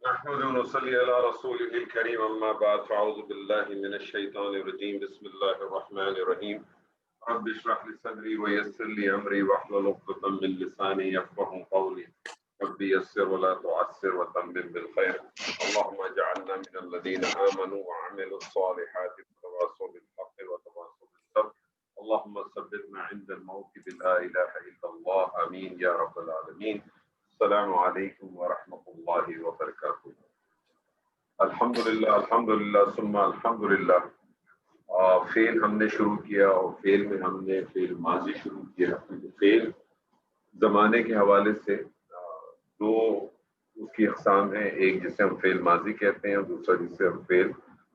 نحمد ونصلي على رسوله الكريم أما بعد فأعوذ بالله من الشيطان الرجيم بسم الله الرحمن الرحيم رب اشرح لي صدري ويسر لي أمري واحلل عقدة من لساني يفقهوا قولي رب يسر ولا تعسر وتمم بالخير اللهم اجعلنا من الذين آمنوا وعملوا الصالحات وتواصوا بالحق وتواصوا بالصبر اللهم ثبتنا عند الموت بلا إله إلا الله آمين يا رب العالمين السلام علیکم ورحمۃ اللہ وبرکاتہ۔ الحمدللہ ثم الحمدللہ۔ فعل ہم نے شروع کیا اور فعل میں ہم نے فعل ماضی شروع کیا۔ فعل زمانے کے حوالے سے دو اس کی اقسام ہیں، ایک جسے ہم فعل ماضی کہتے ہیں اور دوسرا جسے ہم فعل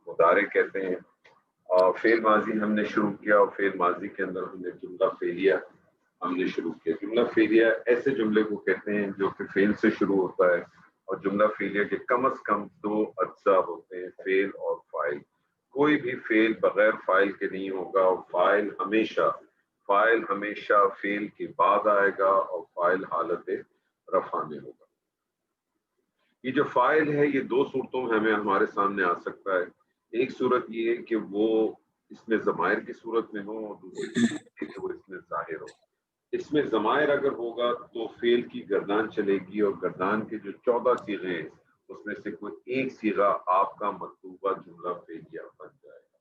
مضارع کہتے ہیں۔ فعل ماضی ہم نے شروع کیا اور فعل ماضی کے اندر ہم نے جملہ فعلیہ ہم نے شروع کیا۔ جملہ فعلیہ ایسے جملے کو کہتے ہیں جو کہ فعل سے شروع ہوتا ہے، اور جملہ فعلیہ کے کم از کم دو اجزاء ہوتے ہیں، فعل اور فاعل۔ کوئی بھی فعل بغیر فاعل کے نہیں ہوگا، اور فاعل ہمیشہ فعل کے بعد آئے گا اور فاعل حالت رفع میں ہوگا۔ یہ جو فاعل ہے یہ دو صورتوں میں ہمارے سامنے آ سکتا ہے۔ ایک صورت یہ ہے کہ وہ اس میں ضمائر کی صورت میں ہو، اور دوسری صورت یہ کہ وہ اس میں ظاہر ہو۔ اس میں ضمائر اگر ہوگا تو فعل کی گردان چلے گی، اور گردان کے جو 14 صیغے ہیں اس میں سے کوئی ایک صیغہ آپ کا مطلوبہ جملہ فعلیہ بن جائے گا۔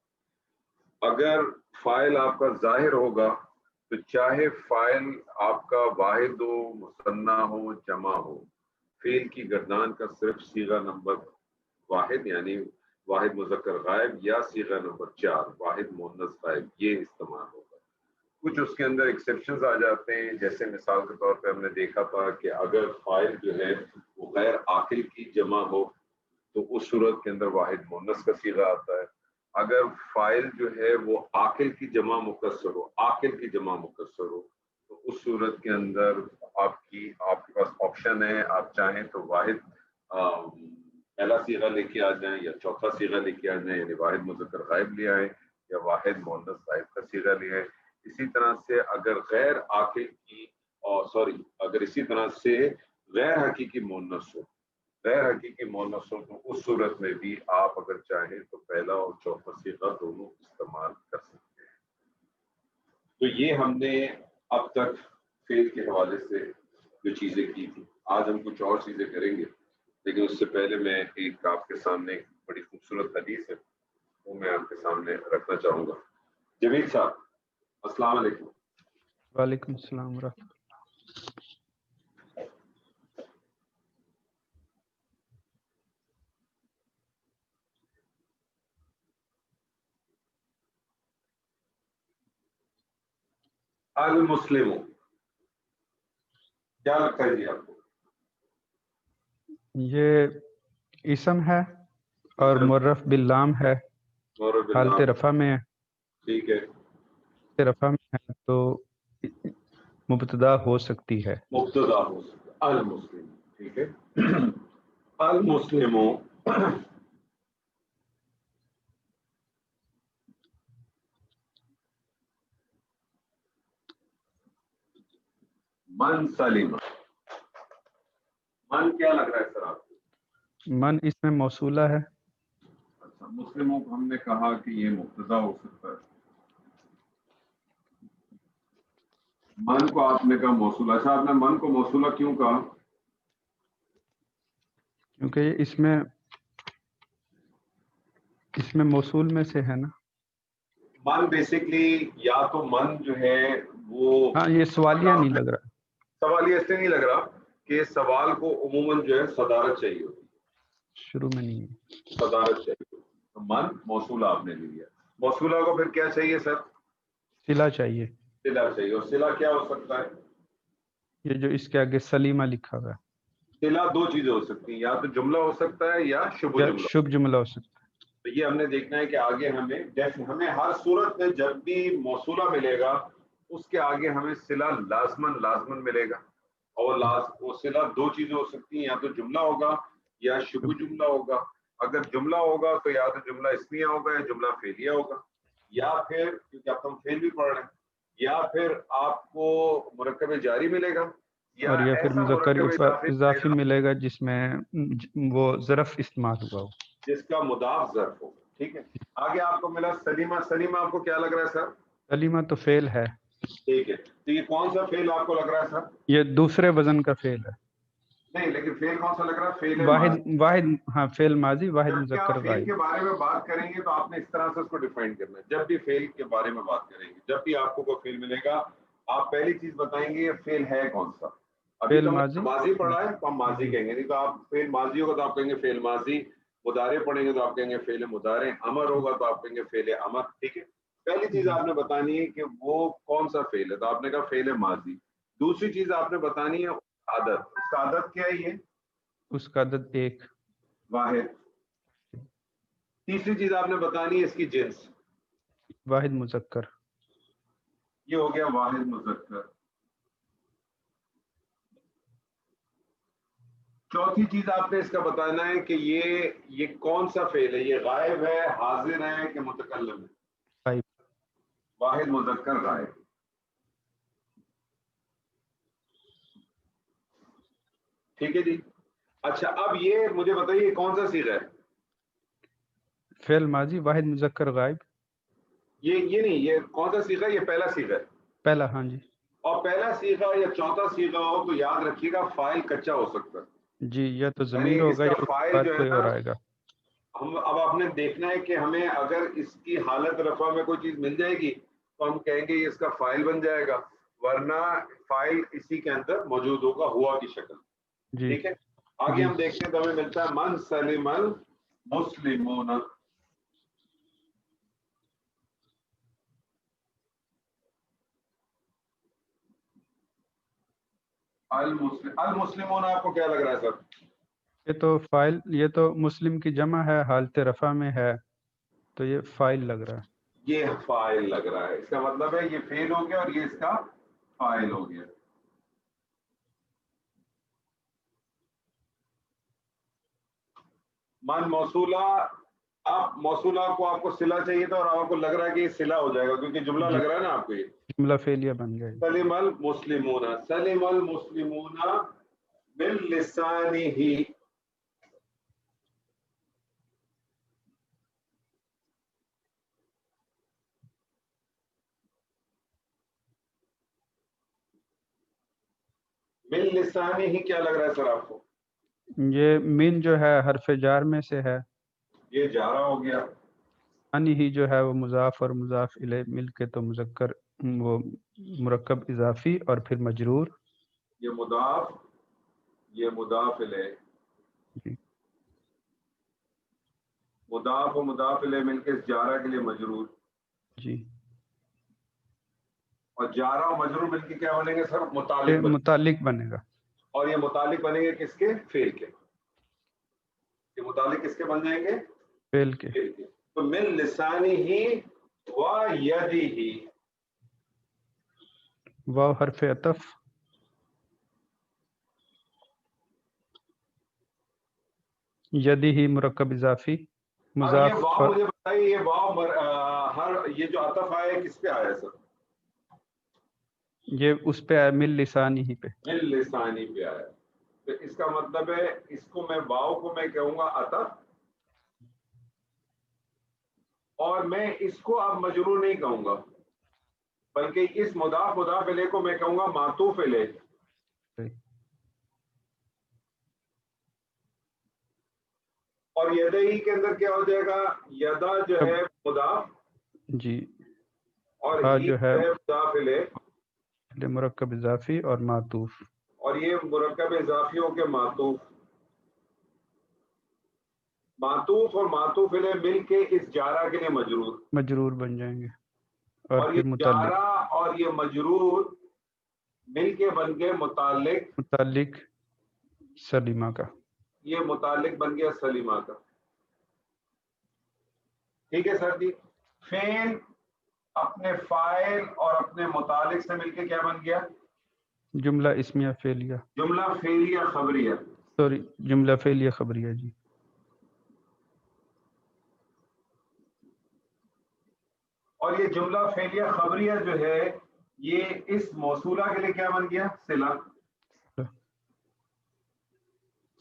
اگر فاعل آپ کا ظاہر ہوگا تو چاہے فاعل آپ کا واحد ہو، مثنیٰ ہو، جمع ہو، فعل کی گردان کا صرف صیغہ نمبر واحد یعنی واحد مذکر غائب یا صیغہ نمبر 4 واحد مؤنث غائب یہ استعمال ہوگا۔ کچھ اس کے اندر ایکسیپشنز آ جاتے ہیں، جیسے مثال کے طور پہ ہم نے دیکھا تھا کہ اگر فاعل جو ہے وہ غیر عاقل کی جمع ہو تو اس صورت کے اندر واحد مؤنث کا صیغہ آتا ہے۔ اگر فاعل جو ہے وہ عاقل کی جمع مکسر ہو تو اس صورت کے اندر آپ کے پاس آپشن ہے، آپ چاہیں تو واحد پہلا صیغہ لے کے آ جائیں یا چوتھا صیغہ لے کے آ جائیں، یعنی واحد مذکر غائب لے آئیں یا واحد مؤنث غائب کا صیغہ لے آئیں۔ اسی طرح سے اگر غیر حقیقی مؤنث ہو تو اس صورت میں بھی آپ اگر چاہیں تو پہلا اور چوتھا صیغہ دونوں استعمال کر سکتے ہیں۔ تو یہ ہم نے اب تک فعل کے حوالے سے جو چیزیں کی تھی۔ آج ہم کچھ اور چیزیں کریں گے، لیکن اس سے پہلے میں ایک آپ کے سامنے بڑی خوبصورت حدیث ہے وہ میں آپ کے سامنے رکھنا چاہوں گا۔ جمیل صاحب السلام علیکم۔ وعلیکم السلام ورحمۃ المسلم کیا لگتا ہے جی آپ کو؟ یہ اسم ہے اور معرف باللام ہے، حالت رفع میں ہے۔ ٹھیک ہے، رفع میں ہے تو مبتدا ہو سکتی ہے۔ مبتدا ہو سکتا ہے المسلم، ٹھیک ہے۔ المسلم من سلیم، من کیا لگ رہا ہے سر آپ کو؟ من اس میں موصولہ ہے۔ اچھا، مسلموں کو ہم نے کہا کہ یہ مبتدا ہو سکتا ہے، من کو آپ نے کہا موصولہ۔ اچھا، آپ نے من کو موصولہ کیوں کہا؟ کیونکہ یہ اس میں موصول میں سے ہے نا۔ من بیسکلی یا تو من جو ہے وہ ہاں، یہ سوالیہ نہیں لگ رہا، سوالیہ اس سے نہیں لگ رہا کہ سوال کو عموماً جو ہے صدارت چاہیے ہوتی، شروع میں نہیں ہے، صدارت چاہیے۔ تو من موصولہ آپ نے لیا، موصولہ کو پھر کیا چاہیے سر؟ صلہ چاہیے۔ صلہ چاہیے، اور صلہ کیا ہو سکتا ہے؟ یہ جو اس کے آگے سلیمہ لکھا ہوا ہے، صلہ دو چیزیں ہو سکتی ہیں، یا تو جملہ ہو سکتا ہے یا شبہ جملہ۔ شبہ جملہ ہو سکتا ہے۔ تو یہ ہم نے دیکھنا ہے کہ آگے ہمیں ہر صورت میں جب بھی موصولہ ملے گا اس کے آگے ہمیں صلہ لازمن ملے گا، اور وہ صلہ دو چیزیں ہو سکتی ہیں، یا تو جملہ ہوگا یا شبہ جملہ ہوگا۔ اگر جملہ ہوگا تو یا تو جملہ اسمیہ ہوگا یا جملہ فعلیہ ہوگا، یا پھر کیونکہ اب ہم فعل بھی پڑھ رہے ہیں، یا پھر آپ کو مرکب جاری ملے گا، یا اور یہ پھر ایسا مذکر مرکب اضافی اضافی ملے گا ملے گا جس میں وہ ظرف استعمال ہوا ہو. جس کا مضاف ظرف ہو. ٹھیک ہے. آگے آپ کو ملا سلیمہ. سلیمہ آپ کو کیا لگ رہا ہے سر؟ کلمہ تو فعل ہے. ٹھیک ہے. تو یہ کون سا فعل آپ کو لگ رہا ہے سر؟ یہ دوسرے وزن کا فعل ہے. نہیں لیکن فعل کون سا لگ رہا ہے؟ فعل واحد ماضی. واحد ہاں فعل ماضی واحد جب بھی آپ مذکر فعل غائب. کے بارے میں بات کریں گے تو آپ نے اس طرح سے اس کو ڈیفائن کرنا ہے. جب بھی فعل کے بارے میں بات کریں گے، جب بھی آپ کو کوئی فعل ملے گا، آپ پہلی چیز بتائیں گے یہ فعل ہے کون سا. ابھی فعل تو ماضی. ہم ماضی پڑھا ہے تو ہم ماضی جی کہیں گے، نہیں تو آپ فعل ماضی ہوگا تو آپ کہیں گے فعل ماضی. مضارع پڑھیں گے تو آپ کہیں گے فعل مضارع. امر ہوگا تو آپ کہیں گے فعل امر. ٹھیک ہے. پہلی چیز جی آپ نے بتانی ہے کہ وہ کون سا فعل ہے، تو آپ نے کہا فعل ماضی. دوسری چیز آپ نے بتانی ہے عادت. اس کا عادت کیا ہے؟ یہ اس کا عدد ایک. واحد. تیسری چیز آپ نے بتانی ہے اس کی جنس. واحد مذکر. یہ ہو گیا واحد مذکر. چوتھی چیز آپ نے اس کا بتانا ہے کہ یہ کون سا فعل ہے، یہ غائب ہے، حاضر ہے کہ متکلم ہے. غائب. واحد مذکر غائب. ٹھیک ہے جی. اچھا اب یہ مجھے بتائیے یہ کون سا صیغہ ہے؟ فعل ماضی واحد مذکر غائب. یہ نہیں، یہ کون سا صیغہ ہے؟ یہ پہلا صیغہ ہے. پہلا ہاں جی. اور پہلا صیغہ یا چوتھا صیغہ ہو تو یاد رکھیے گا فاعل کچا ہو سکتا ہے. جی یا تو یعنی ضمیر اس ہوگا کا یا اس کے فاعل بعد جو ہے کوئی نا، اور آئے گا. ہم اب آپ نے دیکھنا ہے کہ ہمیں اگر اس کی حالت رفع میں کوئی چیز مل جائے گی تو ہم کہیں گے یہ اس کا فاعل بن جائے گا، ورنہ فاعل اسی کے اندر موجود ہوگا ہوا کی شکل. جی ٹھیک ہے. آگے جی. ہم دیکھتے ہیں تو ہمیں ملتا ہے من سلم المسلمون. المسلمون آپ کو کیا لگ رہا ہے سر؟ یہ تو فاعل، یہ تو مسلم کی جمع ہے، حالت رفع میں ہے، تو یہ فاعل لگ رہا ہے. یہ فاعل لگ رہا ہے. اس کا مطلب ہے یہ فعل ہو گیا اور یہ اس کا فاعل ہو گیا. من موصولہ. آپ موصولہ کو آپ کو صلہ چاہیے تھا اور آپ کو لگ رہا ہے کہ یہ صلہ ہو جائے گا کیونکہ جملہ جی لگ رہا ہے نا آپ کو. یہ جملہ فعلیہ بن جائے گی. سلم المسلمون. سلم المسلمون من لسانه. من لسانه کیا لگ رہا ہے سر آپ کو؟ یہ من جو ہے حرف جار میں سے ہے. یہ جارا ہو گیا. انی ہی جو ہے وہ مضاف اور مضاف الیہ مل کے تو مذکر، وہ مرکب اضافی اور پھر مجرور. یہ مضاف، یہ مضاف الیہ. جی مضاف و مضاف الیہ مل کے جارا کے لیے مجرور. جی. اور جارا و مجرور مل کے کیا بنیں گے سر؟ یہ متعلق بنے. متعلق بنے گا. اور یہ متعلق بنیں گے کس کے؟ فعل کے. یہ متعلق کس کے بن جائیں گے؟ فعل کے. فعل کے. تو من لسانہ و یدہ. واو حرف عطف. یدی ہی مرکب اضافی اب یہ مضاف واو اور مجھے بتائیے، یہ واو ہر یہ جو عطف آیا ہے کس پہ آیا ہے سر؟ یہ اس پہ ہے مل لسانی ہی پہ. من لسانی پہ آیا ہے. تو اس کا مطلب ہے اس کو میں واو کو میں کہوں گا عطف، اور میں اس کو اب مجرور نہیں کہوں گا بلکہ اس مضاف مضاف الیہ کو میں کہوں گا معطوف الیہ. اور یدہی کے اندر کیا ہو جائے گا؟ یدا جو اب ہے مضاف جی اور ہاں ہی جو ہے جو ہے مضاف الیہ، مرکب اضافی اور معطوف. اور یہ مرکب اضافیوں کے معطوف. معطوف اور معطوف الیہ مل کے اس جارا کے لیے مجرور. مجرور بن جائیں گے اور اور پھر یہ متعلق. جارا اور یہ مجرور مل کے بن گئے متعلق. متعلق سلیمہ کا. یہ متعلق بن گیا سلیمہ کا. ٹھیک ہے سر جی. فعل اپنے فاعل اور اپنے متعلق سے مل کے کیا بن گیا؟ جملہ اسمیہ فعلیہ. جملہ فعلیہ خبریہ. سوری جملہ فعلیہ خبریہ. جی اور یہ جملہ فعلیہ خبریہ جو ہے یہ اس موصولہ کے لیے کیا بن گیا؟ صلہ.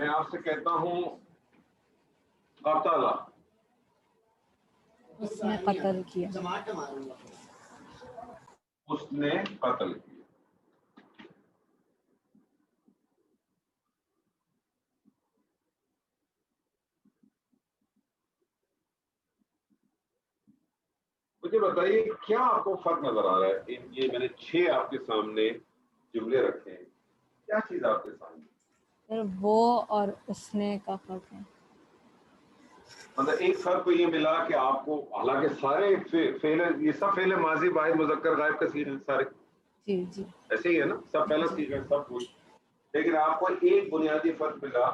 میں آپ سے کہتا ہوں قتل، اس نے قتل کیا. اس نے قتل کیا. مجھے بتائیے کیا آپ کو فرق نظر آ رہا ہے؟ یہ میں نے 6 آپ کے سامنے جملے رکھے ہیں، کیا چیز آپ کے سامنے؟ سر وہ اور اس نے کا فرق ہے. مطلب ایک فرق کو یہ ملا کہ آپ کو، حالانکہ سارے فعل، یہ سب فعل ماضی واحد مذکر غائب کا صیغے ہیں سارے، جی جی ایسے ہی ہے نا، سب پہلا صیغہ ہے سب کچھ، لیکن آپ کو ایک بنیادی فرق ملا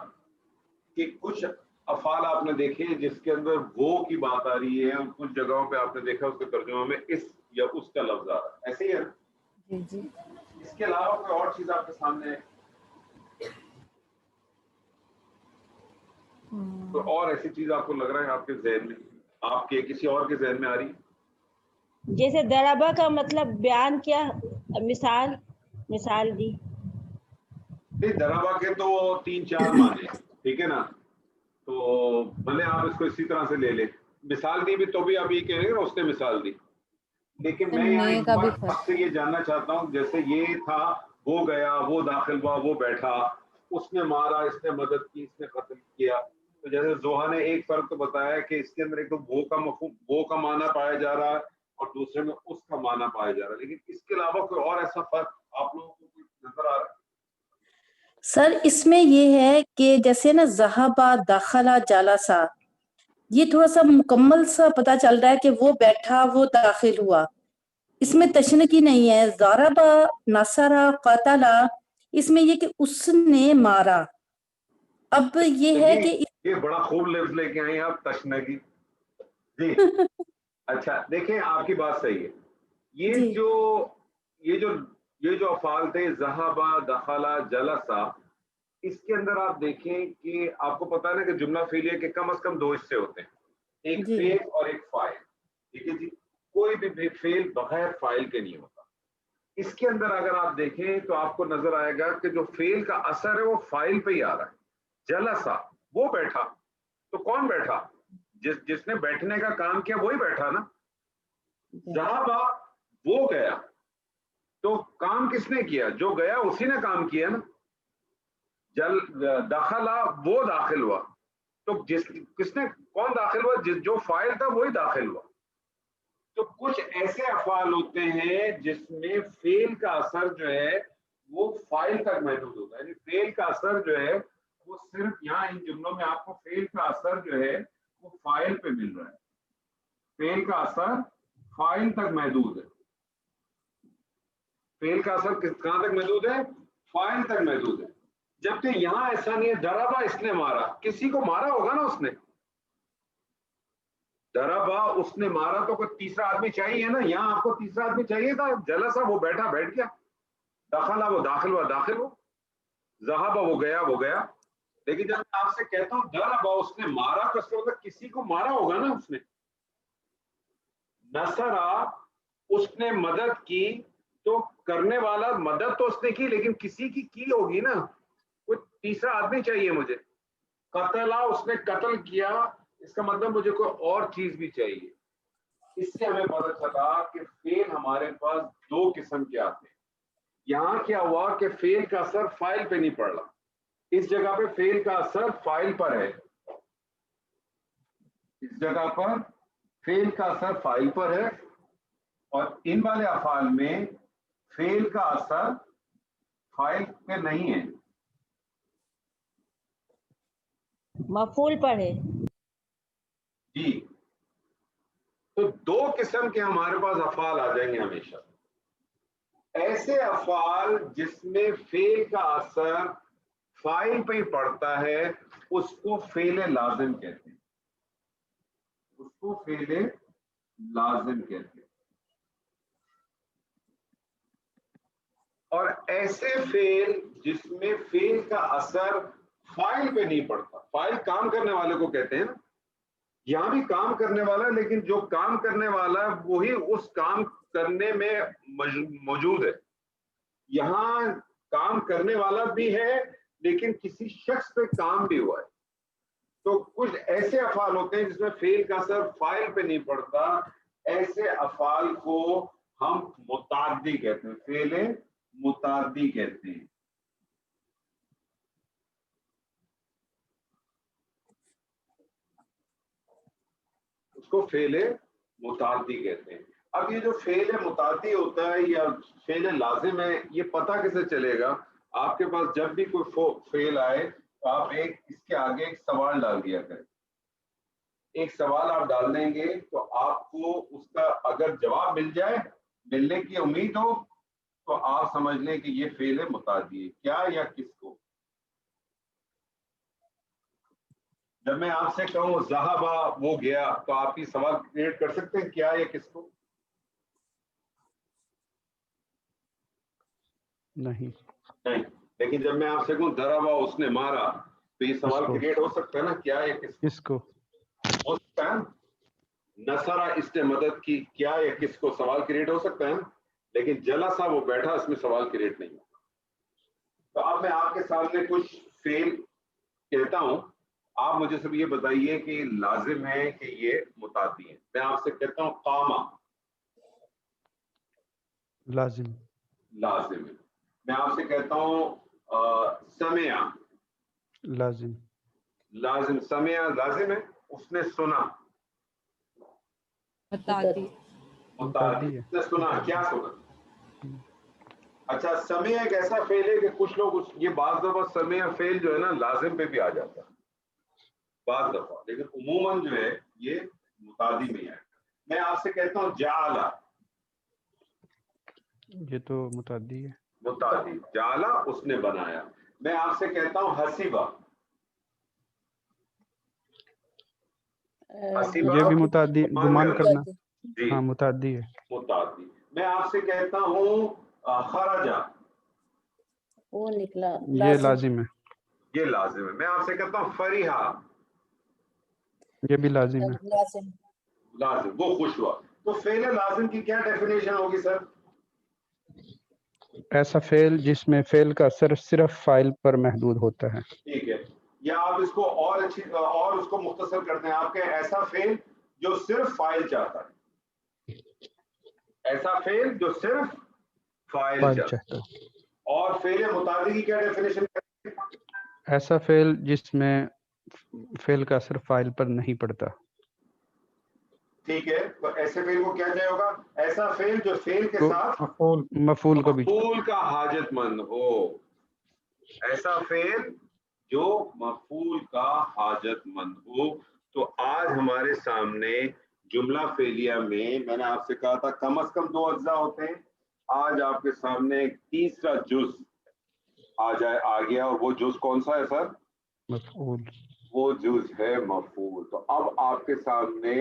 کہ کچھ افعال آپ نے دیکھے جس کے اندر وہ کی بات آ رہی ہے، اور کچھ جگہوں پہ آپ نے دیکھا اس کے ترجمہ میں اس یا اس کا لفظ آ رہا ہے، ایسے ہی ہے نا؟ جی جی. اس کے علاوہ کوئی اور چیز آپ کے سامنے ہے؟ تو اور ایسی چیز آپ کو لگ رہا ہے آپ کے ذہن میں، آپ کے کسی اور کے ذہن میں آ رہی ہے؟ جیسے دربا کا مطلب بیان کیا، مثال دی. دربا کے تو 3-4 معنی ہیں، ٹھیک ہے نا، تو بھلے آپ اس کو اسی طرح سے لے لیں، مثال دی بھی تو بھی آپ یہ کہہ رہے ہیں اس نے مثال دی، لیکن میں یہاں نے ایک کا بھی بات فرق. آپ سے یہ جاننا چاہتا ہوں، جیسے یہ تھا وہ گیا، وہ داخل ہوا، وہ بیٹھا، اس نے مارا، اس نے مدد کی، اس نے قتل کیا، تو جیسے زوہا نے ایک فرق تو بتایا کہ اس کے اندر ایک تو وہ کا مفہوم، وہ کا معنی پایا جا رہا ہے، اور دوسرے میں اس کا معنی پایا جا رہا ہے، لیکن اس کے علاوہ کوئی اور ایسا فرق آپ لوگوں کو کوئی نظر آ رہا ہے؟ سر اس میں یہ ہے کہ جیسے نا ذہبا، داخلہ، جالسا، یہ تھوڑا سا مکمل سا پتا چل رہا ہے کہ وہ بیٹھا، وہ داخل ہوا، اس میں تشنکی نہیں ہے. ضربا، نصرا، قتلا، اس میں یہ کہ اس نے مارا. اب یہ ہے کہ یہ بڑا خوب لفظ لے کے آئے آپ، تشنگی. جی اچھا دیکھیں، آپ کی بات صحیح ہے. جی یہ جو افعال تھے ذہبا، دخلا، جلسا، اس کے اندر آپ دیکھیں کہ آپ کو پتا ہے نا کہ جملہ فعلیہ کے کم از کم 2 حصے ہوتے ہیں، ایک جی فعل اور ایک فاعل، ٹھیک ہے جی. کوئی بھی فعل بغیر فاعل کے نہیں ہوتا. اس کے اندر اگر آپ دیکھیں تو آپ کو نظر آئے گا کہ جو فعل کا اثر ہے وہ فاعل پہ ہی آ رہا ہے. جلسا، وہ بیٹھا، تو کون بیٹھا؟ جس نے بیٹھنے کا کام کیا وہی بیٹھا نا. ذہبا، وہ گیا، تو کام کس نے کیا؟ جو گیا اسی نے کام کیا نا. دخلا، وہ داخل ہوا، تو کس نے، کون داخل ہوا؟ جو فاعل تھا وہی داخل ہوا. تو کچھ ایسے افعال ہوتے ہیں جس میں فعل کا اثر جو ہے وہ فاعل تک محدود ہوتا ہے، یعنی فعل کا اثر جو ہے وہ صرف یہاں ان جملوں میں آپ کو فعل کا اثر جو ہے وہ فاعل پہ مل رہا ہے. فعل کا اثر فاعل تک محدود ہے. فعل کا اثر کہاں تک محدود ہے؟ فاعل تک محدود ہے. جبکہ یہاں ایسا نہیں ہے. ضربا، اس نے مارا، کسی کو مارا ہوگا نا اس نے. ضربا، اس نے مارا، تو کوئی تیسرا آدمی چاہیے نا. یہاں آپ کو تیسرا آدمی چاہیے تھا. جلسا، وہ بیٹھا، بیٹھ گیا. دخلا، وہ داخل ہوا، داخل ہو. ذہبا، وہ گیا، وہ گیا. لیکن جب میں آپ سے کہتا ہوں ضربا، اس نے مارا، تو اس کا مطلب کسی کو مارا ہوگا نا اس نے. نصرا، اس نے مدد کی، تو کرنے والا مدد تو اس نے کی لیکن کسی کی ہوگی نا. کوئی تیسرا آدمی چاہیے مجھے. قتلا، اس نے قتل کیا، اس کا مطلب مجھے کوئی اور چیز بھی چاہیے. اس سے ہمیں پتہ چلا کہ فعل ہمارے پاس 2 قسم کے آتے ہیں. یہاں کیا ہوا کہ فعل کا اثر فاعل پہ نہیں پڑ رہا، اس جگہ پہ فعل کا اثر فاعل پر ہے. اس جگہ پر فعل کا اثر فاعل پر ہے، اور ان والے افعال میں فعل کا اثر فاعل پہ نہیں ہے، مفعول پر ہے. جی. تو 2 قسم کے ہمارے پاس افعال آ جائیں گے ہمیشہ. ایسے افعال جس میں فعل کا اثر فاعل پہ ہی پڑتا ہے اس کو فعل لازم کہتے ہیں. اس کو فعل لازم کہتے ہیں. اور ایسے فعل جس میں فعل کا اثر فاعل پہ نہیں پڑتا، فاعل کام کرنے والے کو کہتے ہیں نا. یہاں بھی کام کرنے والا، لیکن جو کام کرنے والا ہے وہی اس کام کرنے میں موجود ہے. یہاں کام کرنے والا بھی ہے لیکن کسی شخص پہ کام بھی ہوا ہے. تو کچھ ایسے افعال ہوتے ہیں جس میں فعل کا اثر فاعل پہ نہیں پڑتا, ایسے افعال کو ہم متعدی کہتے ہیں, فعل متعدی کہتے ہیں. اس کو فعل متعدی کہتے ہیں. اب یہ جو فعل متعدی ہوتا ہے یا فعل لازم ہے, یہ پتہ کیسے چلے گا؟ آپ کے پاس جب بھی کوئی فعل آئے تو آپ اس کے آگے ایک سوال ڈال دیا کریں. ایک سوال آپ ڈال دیں گے تو آپ کو اس کا اگر جواب مل جائے, ملنے کی امید ہو, تو آپ سمجھ لیں کہ یہ فعل متعدی ہے. کیا یا کس کو؟ جب میں آپ سے کہوں ذہبا وہ گیا, تو آپ یہ سوال کریٹ کر سکتے ہیں کیا یا کس کو؟ نہیں. لیکن جب میں آپ سے کہوں ضربا اس نے مارا, تو یہ سوال کریٹ ہو سکتا ہے نا, کیا یا کس کو؟ ہو سکتا ہے. نصرہ اس نے مدد کی, کیا یا کس کو؟ سوال کریٹ ہو سکتا ہے. لیکن جلسہ وہ بیٹھا, اس میں سوال کریٹ نہیں ہوگا. تو اب میں آپ کے سامنے کچھ فعل کہتا ہوں, آپ مجھے صرف یہ بتائیے کہ لازم ہے کہ یہ متعدی ہے. میں آپ سے کہتا ہوں قامہ, لازم. لازم ہے. میں آپ سے کہتا ہوں سمع, لازم. لازم. سمع لازم ہے. اس نے سنا, متعدی. متعدی. اس نے سنا, کیا سنا؟ اچھا, سمع ایک ایسا فعل ہے کہ کچھ لوگ یہ بعض دفعہ سمع فعل جو ہے نا لازم پہ بھی آ جاتا ہے بعض دفعہ, لیکن عموماً جو ہے یہ متعدی میں ہے. میں آپ سے کہتا ہوں جعل, یہ تو متعدی ہے. متعدی. جعل اس نے بنایا. میں آپ سے کہتا ہوں حسیبہ, حسیبہ یہ بھی متعدی, گمان کرنا. جی ہاں متعدی ہے. متعدی. میں آپ سے کہتا ہوں خرجہ, وہ نکلا. یہ لازم ہے. یہ لازم ہے. میں آپ سے کہتا ہوں فریحہ, یہ بھی لازم ہے. لازم. لازم, وہ خوش ہوا. تو فعل لازم کی کیا ڈیفینیشن ہوگی سر؟ ایسا فعل جس میں فعل کا اثر صرف فاعل پر محدود ہوتا ہے. ٹھیک ہے. یا آپ اس کو اور اچھی اور اس کو مختصر کرتے ہیں, آپ کے ایسا فعل جو صرف فاعل چاہتا ہے. ایسا فعل جو صرف فاعل چاہتا ہے. اور فعل متعدی کی کیا ڈیفینیشن کرتے ہیں؟ ایسا فعل جس میں فعل کا اثر فاعل پر نہیں پڑتا. ٹھیک ہے. تو ایسے فعل کو کیا چاہیے ہوگا؟ ایسا فعل جو فعل کے ساتھ مفعول کو بھی مفعول کا حاجت مند ہو. ایسا فعل جو مفعول کا حاجت مند ہو. تو آج ہمارے سامنے جملہ فعلیہ میں نے آپ سے کہا تھا کم از کم 2 اجزاء ہوتے ہیں. آج آپ کے سامنے ایک تیسرا جز آ گیا, اور وہ جز کون سا ہے سر؟ مفعول. وہ جز ہے مفعول. تو اب آپ کے سامنے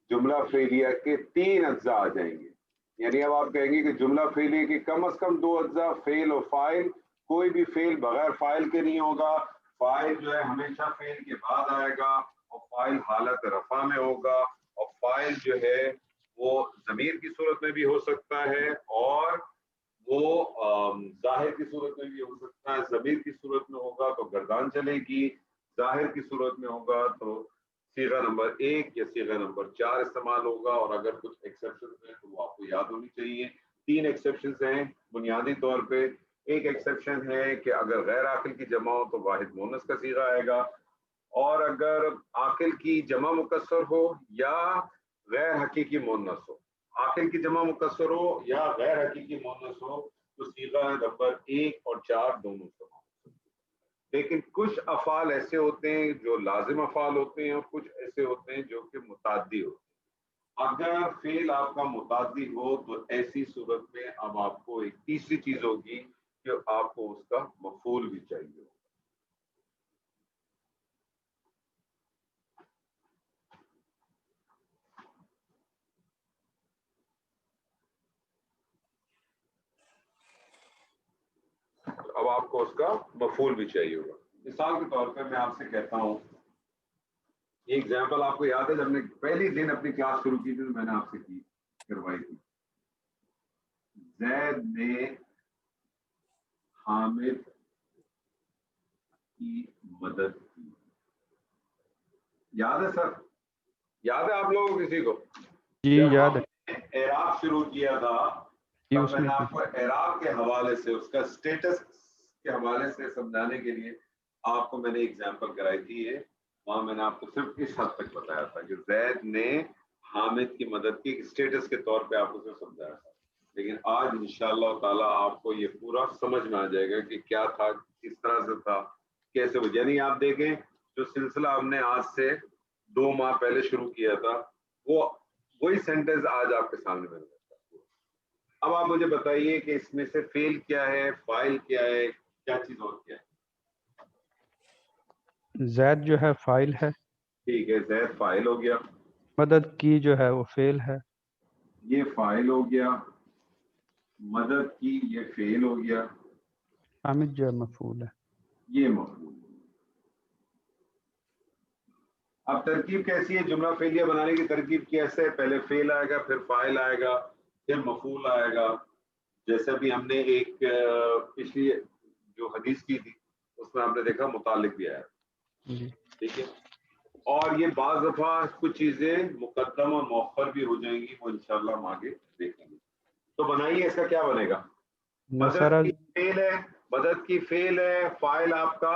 جملہ فعلیہ کے 3 اجزاء آ جائیں گے. یعنی اب آپ کہیں گے کہ جملہ فعلیہ کے کم از کم 2 اجزاء, فعل اور فاعل. کوئی بھی فعل بغیر فاعل کے نہیں ہوگا. فاعل جو ہے ہمیشہ فعل کے بعد آئے گا, اور فاعل حالت رفع میں ہوگا. اور فاعل جو ہے وہ ضمیر کی صورت میں بھی ہو سکتا ہے, اور وہ ظاہر کی صورت میں بھی ہو سکتا ہے. ضمیر کی صورت میں ہوگا تو گردان چلے گی, ظاہر کی صورت میں ہوگا تو صیغہ نمبر 1 یا صیغہ نمبر 4 استعمال ہوگا. اور اگر کچھ ایکسیپشنز ہیں تو وہ آپ کو یاد ہونی چاہیے. 3 ایکسیپشنز ہیں بنیادی طور پہ. ایک ایکسیپشن ہے کہ اگر غیر عاقل کی جمع ہو تو واحد مؤنث کا صیغہ آئے گا, اور اگر عاقل کی جمع مکسر ہو یا غیر حقیقی مؤنث ہو. عاقل کی جمع مکسر ہو یا غیر حقیقی مؤنث ہو تو صیغہ نمبر 1 اور 4 دونوں استعمال. لیکن کچھ افعال ایسے ہوتے ہیں جو لازم افعال ہوتے ہیں, اور کچھ ایسے ہوتے ہیں جو کہ متعدی ہوتے ہیں. اگر فعل آپ کا متعدی ہو تو ایسی صورت میں اب آپ کو ایک تیسری چیز ہوگی کہ آپ کو اس کا مفعول بھی چاہیے ہوگا. اب آپ کو اس کا مفعول بھی چاہیے ہوگا. مثال کے طور پہ میں آپ سے کہتا ہوں, یہ ایگزامپل آپ کو یاد ہے جب میں پہلی دن اپنی کلاس شروع کی تھی تو میں نے آپ سے کروائی تھی. زید نے حامد کی مدد کی. یاد ہے سر؟ یاد ہے آپ لوگوں کو کسی کو؟ جی یاد ہے. اعراب شروع کیا تھا تب میں نے آپ کو اعراب کے حوالے سے اس کا سٹیٹس کے حوالے سے سمجھانے کے لیے آپ کو میں نے ایگزامپل کرائی تھی. وہاں میں نے آپ کو صرف اس حد تک بتایا تھا کہ زید نے حامد کی مدد کی اسٹیٹس کے طور پہ آپ کو صرف سمجھایا تھا. لیکن آج انشاءاللہ تعالیٰ آپ کو یہ پورا سمجھ میں آ جائے گا کہ کیا تھا, کس طرح سے تھا, کیسے ہو. یعنی آپ دیکھیں جو سلسلہ ہم نے آج سے 2 ماہ پہلے شروع کیا تھا وہی سینٹنس آج آپ کے سامنے میں رکھتا ہے. اب آپ مجھے بتائیے کہ اس میں سے فعل کیا ہے, فاعل کیا ہے, کیا چیز اور کیا ہے؟ زید جو ہے فاعل ہے. ٹھیک ہے, زید فاعل ہو گیا. مدد کی جو ہے وہ فعل ہے. یہ فاعل ہو گیا. مدد کی یہ فعل ہو گیا. حامد جو ہے مفعول ہے. یہ مفعول. اب ترکیب کیسی ہے؟ جملہ فعلیہ بنانے کی ترکیب کیسے؟ پہلے فعل آئے گا, پھر فاعل آئے گا, پھر مفعول آئے گا. جیسے بھی ہم نے ایک پچھلی جو حدیث کی تھی اس میں آپ نے دیکھا متعلق بھی آیا. ٹھیک ہے. اور یہ بعض دفعہ کچھ چیزیں مقدم اور مؤخر بھی ہو جائیں گی, وہ انشاءاللہ ہم آگے دیکھیں گے. تو بنائیے اس کا کیا بنے گا؟ مدد کی فعل ہے, مدد کی فعل ہے, فاعل آپ کا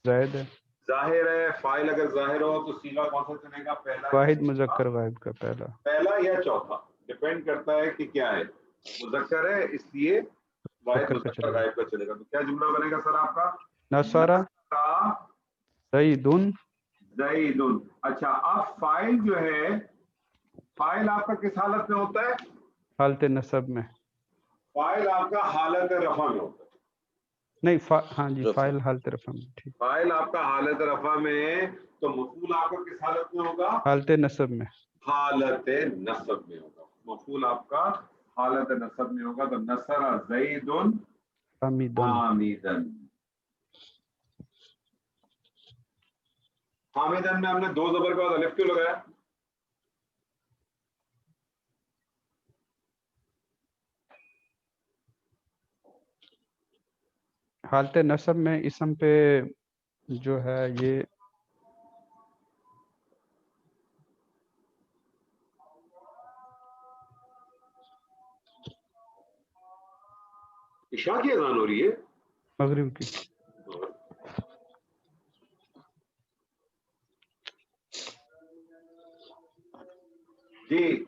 زید ہے. ظاہر ہے. فاعل اگر ظاہر ہو تو صیغہ کون سا چلے گا؟ پہلا واحد مذکر غائب کا پہلا یا چوتھا, ڈیپینڈ کرتا ہے کہ کیا ہے. مذکر ہے اس لیے واحد مذکر غائب کا چلے گا. تو کیا جملہ بنے گا سر آپ کا؟ نصر زید زید. اچھا, اب فاعل جو ہے, فاعل آپ کا کس حالت میں ہوتا ہے؟ حالت نصب میں. فاعل آپ کا حالت رفع میں ہوتا ہے. نہیں ہاں جی, فاعل حالت رفع میں. ٹھیک. فاعل آپ کا حالت رفع میں ہے تو مفعول آپ کا کس حالت میں ہوگا؟ حالت نصب میں. حالت نصب میں ہوگا. مفعول آپ کا حالت نصب میں ہوگا. تو نصر زید حامدن. حامدن میں ہم نے 2 زبر کے بعد الف کیوں لگایا؟ حالت نصب میں اسم پہ جو ہے یہ عشاء کی اذان ہو رہی ہے, مغرب کی. جی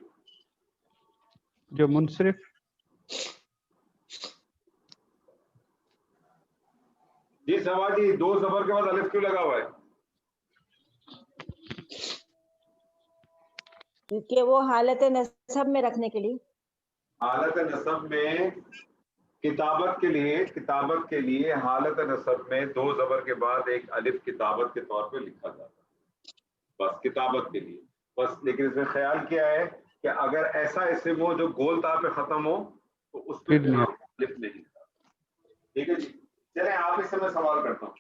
جو منصرف جی سوا جی 2 زبر کے بعد الف کیوں لگا ہوا ہے؟ کیونکہ وہ حالت نصب میں رکھنے کے لیے. حالت نصب میں کتابت کے لیے حالت نصب میں 2 زبر کے بعد ایک الف کتابت کے طور پہ لکھا جاتا ہے, بس کتابت کے لیے بس. لیکن اس میں خیال کیا ہے کہ اگر ایسا اسم ہو جو گول تا پہ ختم ہو تو اس پہ الف نہیں لکھا. ٹھیک ہے جی. چلیں آپ اس سے میں سوال کرتا ہوں.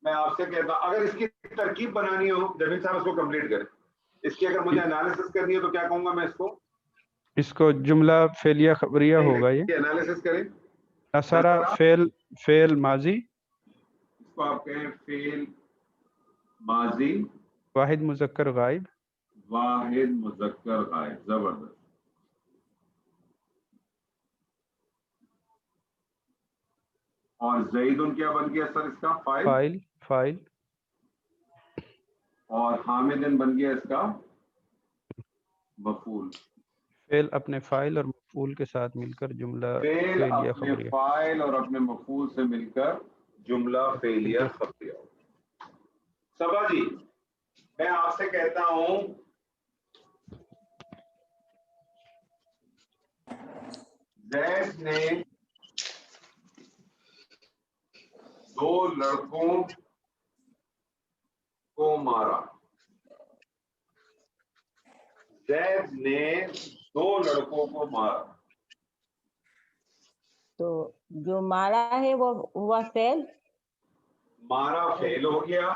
میں آپ سے کہتا ہوں اگر اس کی ترکیب بنانی ہو, جمیل صاحب اس کو کمپلیٹ کریں. اس کی اگر مجھے انالیسس کرنی ہے تو کیا کہوں گا میں اس کو جملہ فعلیہ خبریہ ہوگا. یہ انالیسس کریں. نصرہ فعل ماضی, اس کو آپ کہیں فعل ماضی, واحد مذکر غائب. واحد مذکر غائب. زبردست. اور زیدن کیا بن گیا سر اس کا؟ فاعل. اور حامدن بن گیا اس کا مفعول. فعل اپنے فاعل اور مفعول کے ساتھ مل کر جملہ فعل فعلیہ اپنے خبریہ. فاعل اور اپنے مفعول سے مل کر جملہ فعلیہ خبریہ. صبا جی میں آپ سے کہتا ہوں زید نے 2 لڑکوں کو مارا. زید نے 2 لڑکوں کو مارا. تو جو مارا ہے وہ ہوا فعل. مارا فعل ہو گیا.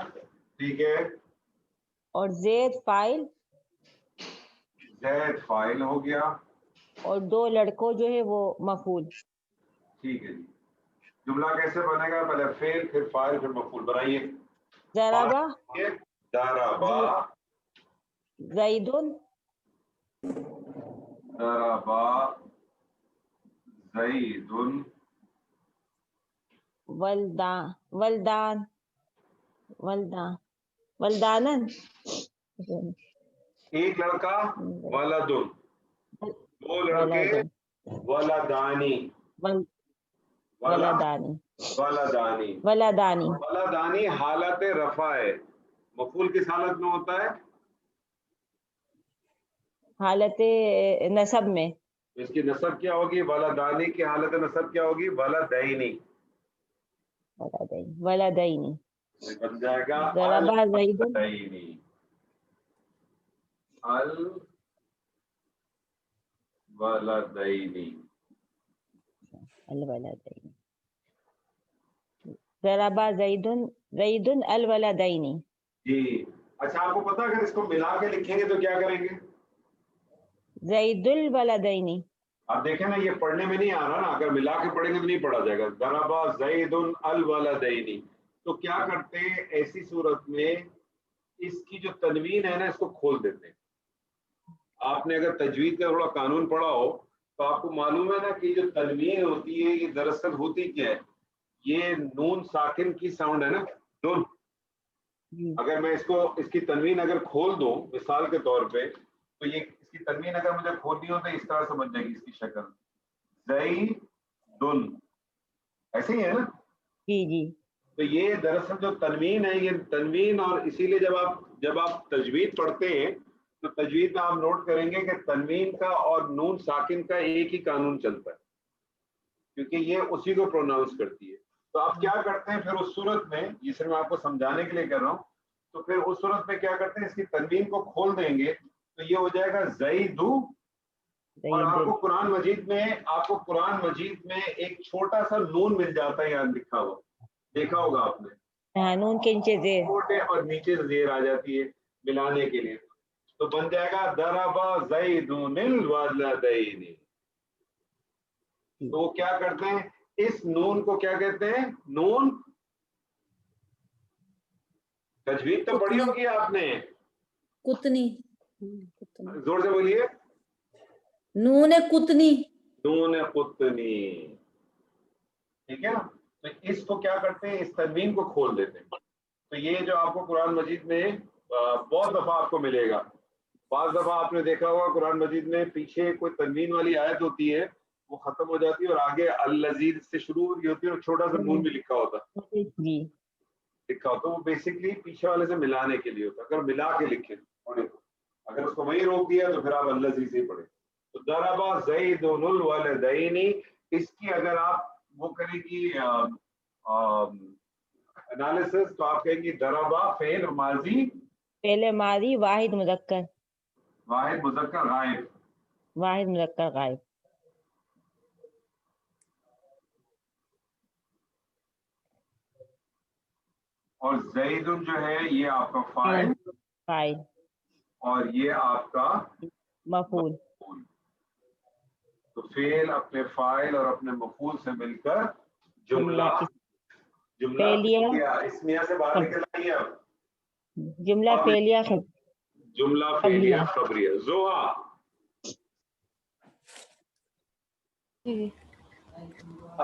ٹھیک ہے. اور زید فاعل. زید فاعل ہو گیا. اور 2 لڑکوں جو ہے وہ مفعول. ٹھیک ہے جی. جملہ کیسے بنے گا؟ پہلے فعل پھر فاعل پھر مفعول. بنائیے. ضربا ضربا زیدن ضربا زیدن ولدانن ایک لڑکا ولدن، دو لڑکے ولدانی. ولدانی ولدانی ولدانی ولدانی حالت رفع ہے. مفعول کس حالت میں ہوتا ہے؟ حالت نصب میں. اس کی نصب کیا ہوگی؟ ولدانی کی حالت نصب کیا ہوگی؟ ولدینی. ولدینی بن جائے گا ضربا زیدن الولدینی. الولدینی. الولدین. ضربا زیدن الولدینی. جی اچھا، آپ کو پتا اگر اس کو ملا کے لکھیں گے تو کیا کریں گے؟ زید الولدینی. آپ دیکھیں نا، یہ پڑھنے میں نہیں آ رہا نا، اگر ملا کے پڑھیں گے تو نہیں پڑھا جائے گا. ضربا زید الولدینی. تو کیا کرتے ہیں ایسی صورت میں؟ اس کی جو تنوین ہے نا، اس کو کھول دیتے ہیں. آپ نے اگر تجوید کا تھوڑا قانون پڑھا ہو تو آپ کو معلوم ہے نا کہ جو تنوین ہوتی ہے یہ دراصل ہوتی کیا ہے؟ یہ نون ساکن کی ساؤنڈ ہے نا، دون. اگر میں اس کی تنوین اگر کھول دوں مثال کے طور پہ، تو یہ اس کی تنوین اگر مجھے کھولنی ہو تو اس طرح سے بن جائے گی اس کی شکل زیدن. ایسے ہی ہے نا؟ جی جی. تو یہ دراصل جو تنوین ہے، یہ تنوین، اور اسی لیے جب آپ تجوید پڑھتے ہیں تو تجوید میں آپ نوٹ کریں گے کہ تنوین کا اور نون ساکن کا ایک ہی قانون چلتا ہے، کیونکہ یہ اسی کو پروناؤنس کرتی ہے. تو آپ کیا کرتے ہیں پھر اس صورت میں، یہ صرف میں آپ کو سمجھانے کے لیے کر رہا ہوں، تو پھر اس صورت میں کیا کرتے ہیں، اس کی تنوین کو کھول دیں گے تو یہ ہو جائے گا زیدو. اور آپ کو قرآن مجید میں ایک چھوٹا سا نون مل جاتا ہے یہاں لکھا ہوا، دیکھا ہوگا آپ نے. نون کے نیچے زیر، چھوٹے اور نیچے زیر آ جاتی ہے ملانے کے لیے. تو بن جائے گا ضربا زیدن الولدین. تو کیا کرتے ہیں، اس نون کو کیا کہتے ہیں؟ نون. تجوید تو پڑھی ہوگی آپ نے، کتنی. زور سے بولیے. نون کتنی. نون قطنی. ٹھیک ہے نا؟ تو اس کو کیا کرتے ہیں، اس تنوین کو کھول دیتے ہیں. تو یہ جو آپ کو قرآن مجید میں بہت دفعہ آپ کو ملے گا. بعض دفعہ آپ نے دیکھا ہوگا قرآن مجید میں پیچھے کوئی تنوین والی آیت ہوتی ہے، وہ ختم ہو جاتی ہے اور آگے الذین سے شروع ہو رہی ہوتی ہے اور چھوٹا سا نون بھی لکھا ہوتا ہے. جی لکھا ہوتا ہے، وہ بیسکلی پیچھے والے سے ملانے کے لیے ہوتا ہے. اگر ملا کے لکھیں پڑھیں، اگر اس کو وہیں روک دیا تو پھر آپ الذی سے پڑھیں. تو ضربا زیدن الولدین، اس کی اگر آپ وہ کریں گی انالیسس تو آپ کہیں گی ضربا فعل ماضی، پہلے ماضی واحد مذکر غائب. واحد مذکر غائب. اور زیدن جو ہے یہ آپ کا فاعل فاعل اور یہ آپ کا مفعول. تو فعل اپنے فاعل اور اپنے مفعول سے مل کر جملہ فعلیہ اسمیہ سے باہر نکل آئیے. اب جملہ فعلیہ جملہ فعلیہ خبریہ. زوہا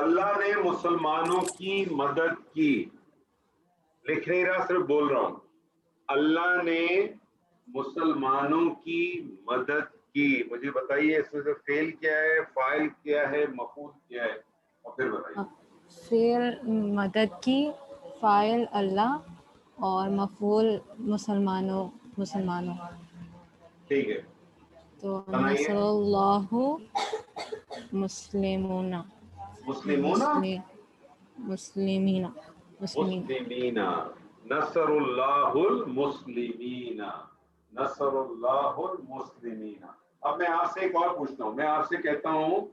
اللہ نے مسلمانوں کی مدد کی. لکھ نہیں رہا، صرف بول رہا ہوں. اللہ نے مسلمانوں کی مدد کی. مجھے بتائیے اس میں سے فعل کیا ہے، فاعل کیا ہے، مفعول کیا ہے، اور پھر بتائیے. فعل مدد کی، فاعل اللہ، اور مفعول مسلمانوں. ٹھیک ہے، تو بنائیے. نصر اللہ مسلمون. مسلمین. نصر اللہ المسلمین. نصر اللہ المسلمین. اب میں آپ سے ایک اور پوچھتا ہوں، میں آپ سے کہتا ہوں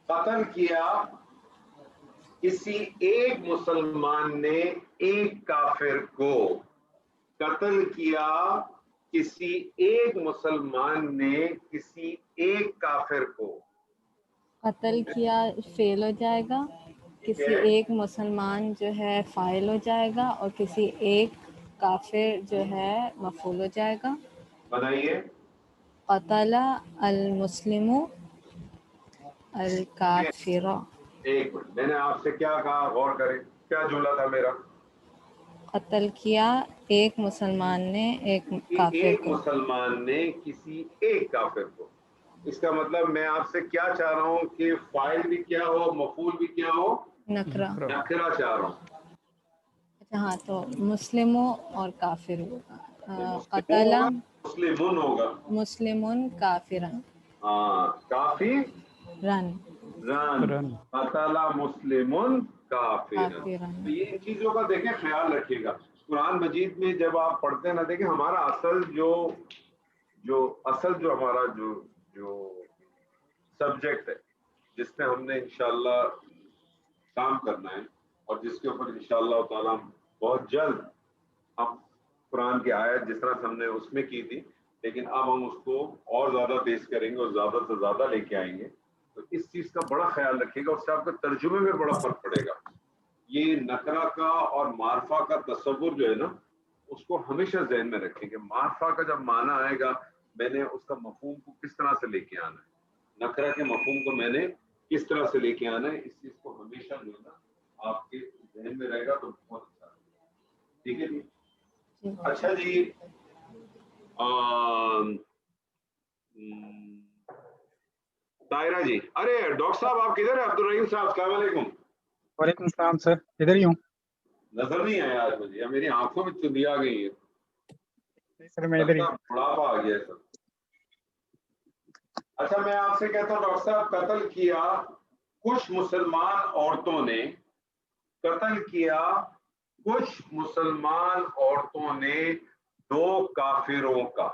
قتل کیا کسی ایک مسلمان نے ایک کافر کو. قتل کیا کسی ایک مسلمان نے کسی ایک کافر کو. قتل کیا فعل ہو جائے گا، کسی ایک مسلمان جو ہے فاعل ہو جائے گا، اور کسی ایک کافر جو ہے مفعول ہو جائے گا. بتائیے. قتل المسلم الکافر. ایک منٹ، میں نے آپ سے کیا کہا، غور کریں، کیا جملہ تھا میرا؟ قتل کیا ایک مسلمان نے ایک کافر ایک کو. مسلمان نے کسی ایک کافر کو. اس کا مطلب میں آپ سے کیا چاہ رہا ہوں کہ فاعل بھی کیا ہو، مفعول بھی کیا ہو، نکرہ. نکرہ چاہ رہا ہوں. اچھا ہاں، تو مسلم اور کافر ہوگا. مسلم قتل ہوگا، مسلمون ہوگا. مسلمون کافرن. ہاں، کافی رن رن، قتل مسلمون کافرن. کافرن. تو یہ ان چیزوں کا دیکھیں خیال رکھیے گا. قرآن مجید میں جب آپ پڑھتے ہیں نا، دیکھیں ہمارا اصل جو ہمارا جو سبجیکٹ ہے، جس پہ ہم نے انشاءاللہ کام کرنا ہے، اور جس کے اوپر انشاءاللہ تعالی بہت جلد ہم قرآن کی آیت جس طرح سے ہم نے اس میں کی تھی، لیکن اب ہم اس کو اور زیادہ پیش کریں گے اور زیادہ سے زیادہ لے کے آئیں گے. تو اس چیز کا بڑا خیال رکھیے گا، اس سے آپ کے ترجمے میں بڑا فرق پڑے گا. یہ نکرہ کا اور معرفہ کا تصور جو ہے نا، اس کو ہمیشہ ذہن میں رکھیں کہ معرفہ کا جب معنی آئے گا، میں نے اس کا مفہوم کو کس طرح سے لے کے آنا ہے، نکرہ کے مفہوم کو میں نے کس طرح سے لے کے آنا ہے. اس چیز کو ہمیشہ جو ہے نا آپ کے ذہن میں رہے گا تو بہت اچھا. ٹھیک ہے جی. اچھا جی، طاہرہ جی. ارے ڈاکٹر صاحب آپ کدھر ہیں؟ عبدالرحیم صاحب السلام علیکم. وعلیکم السلام سر، ادھر ہی ہوں. نظر نہیں آیا آج مجھے، میری آنکھوں میں چندی آ گئی ہے. سر میں ادھر ہی. بڑھاپا آ گیا سر. اچھا میں آپ سے کہتا ہوں ڈاکٹر صاحب، قتل کیا کچھ مسلمان عورتوں نے، قتل کیا کچھ مسلمان عورتوں نے دو کافروں کا.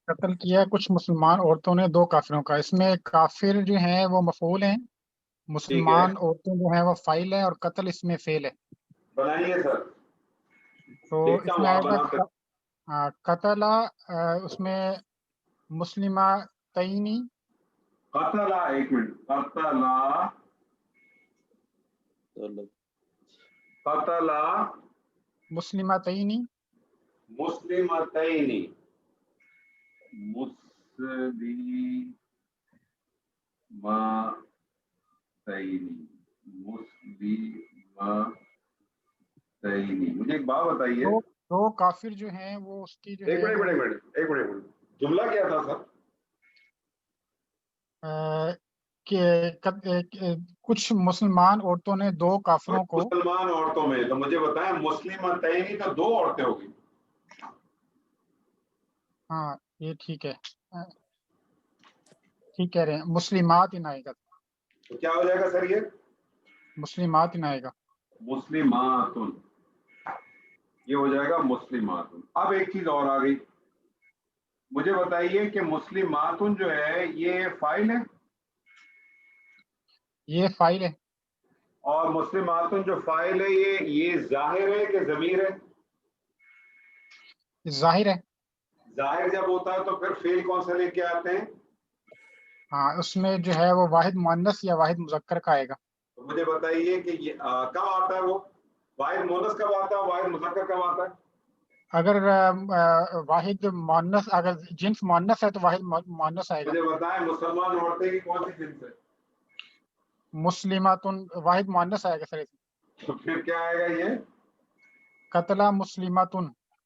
قتل کیا کچھ مسلمان عورتوں نے دو کافروں کا. اس میں کافر جو ہیں وہ مفعول ہیں، مسلمان عورتیں جو ہیں وہ فاعل ہیں، اور قتل اس میں فعل ہے. بنائیے سر. تو اس میں آئے گا قتل، اس میں مسلمہ تئینی. قتل، ایک منٹ، قتل مسلمہ تئینی. مسلمتین، مجھے ایک بات بتائیے. دو کافر جو ہیں وہ اس کی جو ایک منٹ جملہ کیا تھا سر؟ کہ کچھ مسلمان عورتوں نے دو کافروں کو. مسلمان عورتوں میں، تو مجھے بتائیں مسلمتین تو دو عورتیں ہوگی. ہاں یہ ٹھیک ہے، ٹھیک کہہ رہے ہیں. مسلمات ہی نہ آئے گا. تو کیا ہو جائے گا سر؟ یہ مسلمات ہی نہ آئے گا. مسلماتن، یہ ہو جائے گا مسلماتن. اب ایک چیز اور آ گئی، مجھے بتائیے کہ مسلماتن جو ہے یہ فاعل ہے؟ یہ فاعل ہے. اور مسلماتن جو فاعل ہے یہ ظاہر ہے کہ ضمیر ہے؟ ظاہر ہے. ظاہر جب ہوتا ہے تو پھر فعل کون سا لے کے آتے ہیں؟ ہاں اس میں جو ہے وہ واحد مؤنث یا واحد مذکر کا آئے گا. تو مجھے بتائیے کہ یہ کب آتا ہے، وہ واحد مؤنث کب آتا ہے، واحد مذکر کب آتا ہے؟ اگر واحد مؤنث، اگر جنس مؤنث ہے تو واحد مؤنث آئے گا. مجھے بتائیں مسلمان عورتیں کی کون سی جنس ہے؟ مسلماتن واحد مؤنث آئے گا سر. تو پھر کیا آئے گا؟ یہ قتلہ مسلماتن.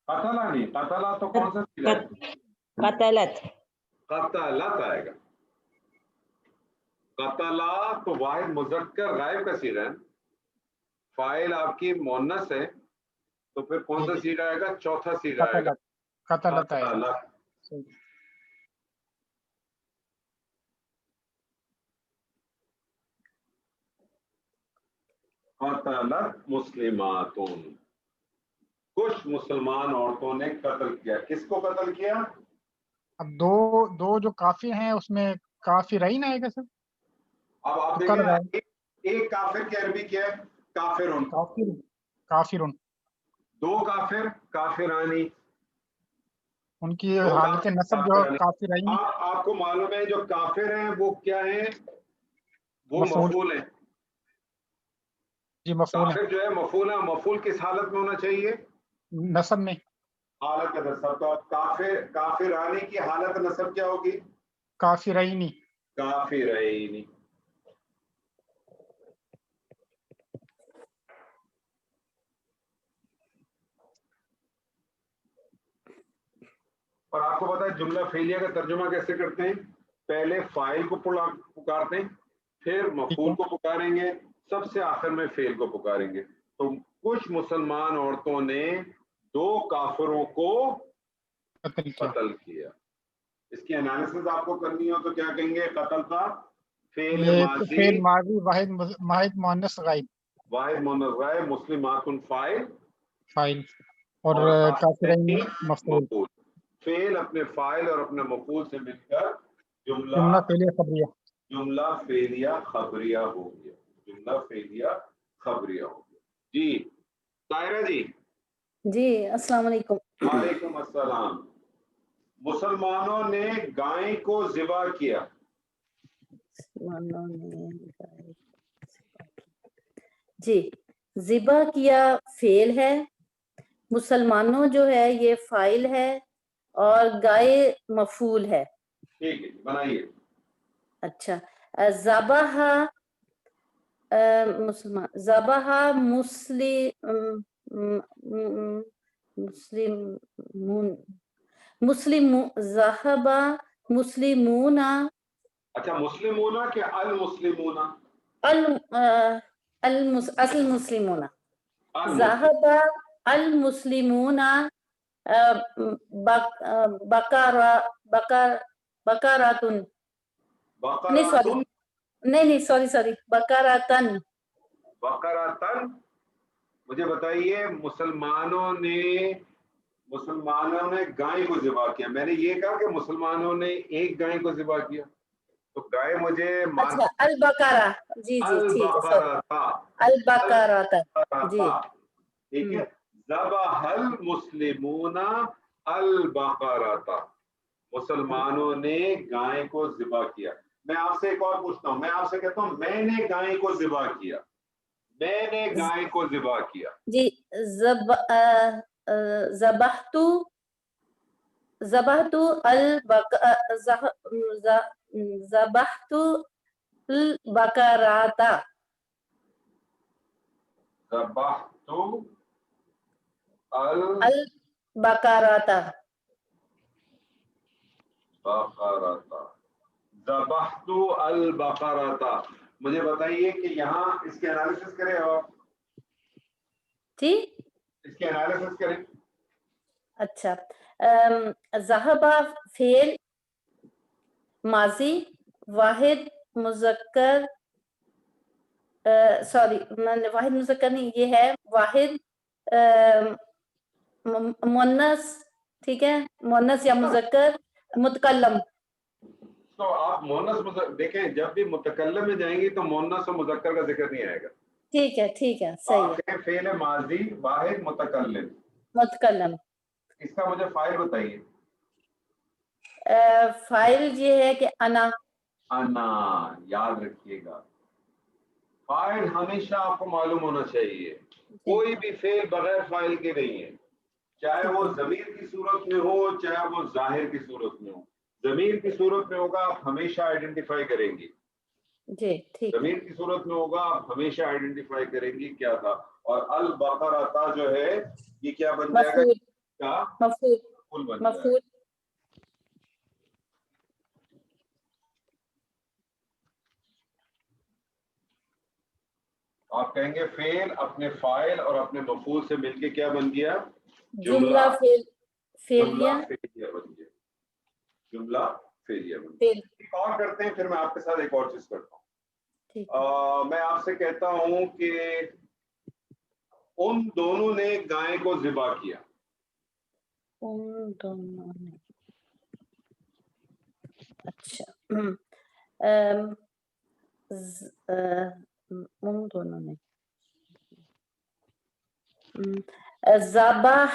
قتلہ نہیں، قتلہ تو کون سا صیغہ ہے؟ قتلت. قتلت آئے گا. قتلہ تو واحد مذکر غائب کا صیغہ ہے، فاعل آپ کی مؤنث ہے، تو پھر کون سا صیغہ آئے گا؟ چوتھا صیغہ آئے گا، قتلت آئے گا. قتلت مسلماتن، کچھ مسلمان عورتوں نے قتل کیا. کس کو قتل کیا؟ اب دو جو کافر ہیں اس میں کافرین آئے گا سر. اب آپ دیکھیں ایک کافر کی عربی کیا ہے؟ کافرون. کافرون. دو کافر کافرانی. ان کی حالت نصب جو کافرین. آپ آپ کو معلوم ہے جو کافر ہیں وہ کیا ہیں؟ وہ مفعول۔ مفعول ہیں۔ جی مفعول ہے، کافر جو ہے مفعول ہے، مفعول کس حالت میں ہونا چاہیے؟ نصب میں، حالت نصب۔ تو اب کافرانی کی حالت نصب کیا ہوگی؟ کافرینی۔ کافرین۔ اور آپ کو پتا ہے جملہ فعلیہ کا ترجمہ کیسے کرتے ہیں؟ پہلے فاعل کو پکارتے ہیں، پھر مفعول کو پکاریں گے، سب سے آخر میں فعل کو پکاریں گے۔ تو کچھ مسلمان عورتوں نے 2 کافروں کو قتل کیا۔ اس کی انالیسس آپ کو کرنی ہو تو کیا کہیں گے؟ قتل کا فعل ماضی، فعل ماضی واحد مؤنث غائب، واحد مؤنث غائب، مسلمات فاعل فاعل، اور کافرین مفعول۔ فعل اپنے فاعل اور اپنے مفعول سے مل کر جملہ جملہ فعلیہ خبریہ، جملہ فعلیہ خبریہ ہو گیا، جملہ فعلیہ خبریہ ہو گیا۔ جی طاہرہ جی۔ جی السلام علیکم۔ وعلیکم السلام۔ مسلمانوں نے گائے کو ذبح کیا۔ جی ذبح کیا فعل ہے، مسلمانوں جو ہے یہ فاعل ہے، اور گائے مفعول ہے۔ ٹھیک ہے بنائیے۔ اچھا ذبح مسلمان، ذبح مسلم ذهب مسلمون، اچھا مسلمون کہ المسلمون؟ اصل مسلمون، ذهب المسلمون بقراتن، نہیں سوری بقراتن۔ بقراتن۔ مجھے بتائیے مسلمانوں نے گائے کو ذبح کیا، میں نے یہ کہا کہ مسلمانوں نے ایک گائے کو ذبح کیا، تو گائے مجھے اچھا البقرہ، جی جی ٹھیک ہے، البقرہ جی ٹھیک ہے۔ ذبح المسلمون البقرہ، مسلمانوں نے گائے کو ذبح کیا۔ میں آپ سے ایک اور پوچھتا ہوں، میں آپ سے کہتا ہوں میں نے گائے کو ذبح کیا، میں نے گائے کو ذبح کیا۔ جی ذبحت البقرات، ذبحت البقرات، ذبحت البقرہ۔ مجھے بتائیے کہ یہاں اس کے انالیسس کریں، اور جی اس کے انالیسس کریں۔ اچھا ذهب فعل ماضی واحد مذکر، سوری واحد مذکر نہیں، یہ ہے واحد مؤنث، ٹھیک ہے، مؤنث یا مذکر متکلم۔ تو آپ مؤنث دیکھیں، جب بھی متکلم میں جائیں گی تو مؤنث و مذکر کا ذکر نہیں آئے گا۔ ٹھیک ہے صحیح ہے۔ فعل ماضی واحد متکلم، متکلم، اس کا مجھے فاعل بتائیے۔ فاعل یہ ہے کہ انا۔ انا، یاد رکھیے گا فاعل ہمیشہ آپ کو معلوم ہونا چاہیے، کوئی بھی فعل بغیر فاعل کے نہیں ہے، چاہے وہ ضمیر کی صورت میں ہو چاہے وہ ظاہر کی صورت میں ہو۔ ضمیر کی صورت میں ہوگا آپ ہمیشہ آئیڈینٹیفائی کریں گی، جی ٹھیک، ضمیر کی صورت میں ہوگا آپ ہمیشہ آئیڈینٹیفائی کریں گی کیا تھا۔ اور البقرہ جو ہے یہ کیا بن جائے گا؟ کیا مفعول بن جائے گا۔ آپ کہیں گے فعل اپنے فاعل اور اپنے مفعول سے مل کے کیا بن گیا؟ جملہ فعلیہ بن گیا، جملہ فعلیہ بن گیا۔ ایک اور کرتے ہیں، پھر میں آپ کے ساتھ ایک اور چیز کرتا ہوں۔ میں آپ سے کہتا ہوں کہ ان دونوں نے گائے کو ذبح کیا۔ ان دونوں نے، اچھا ان دونوں نے ذبح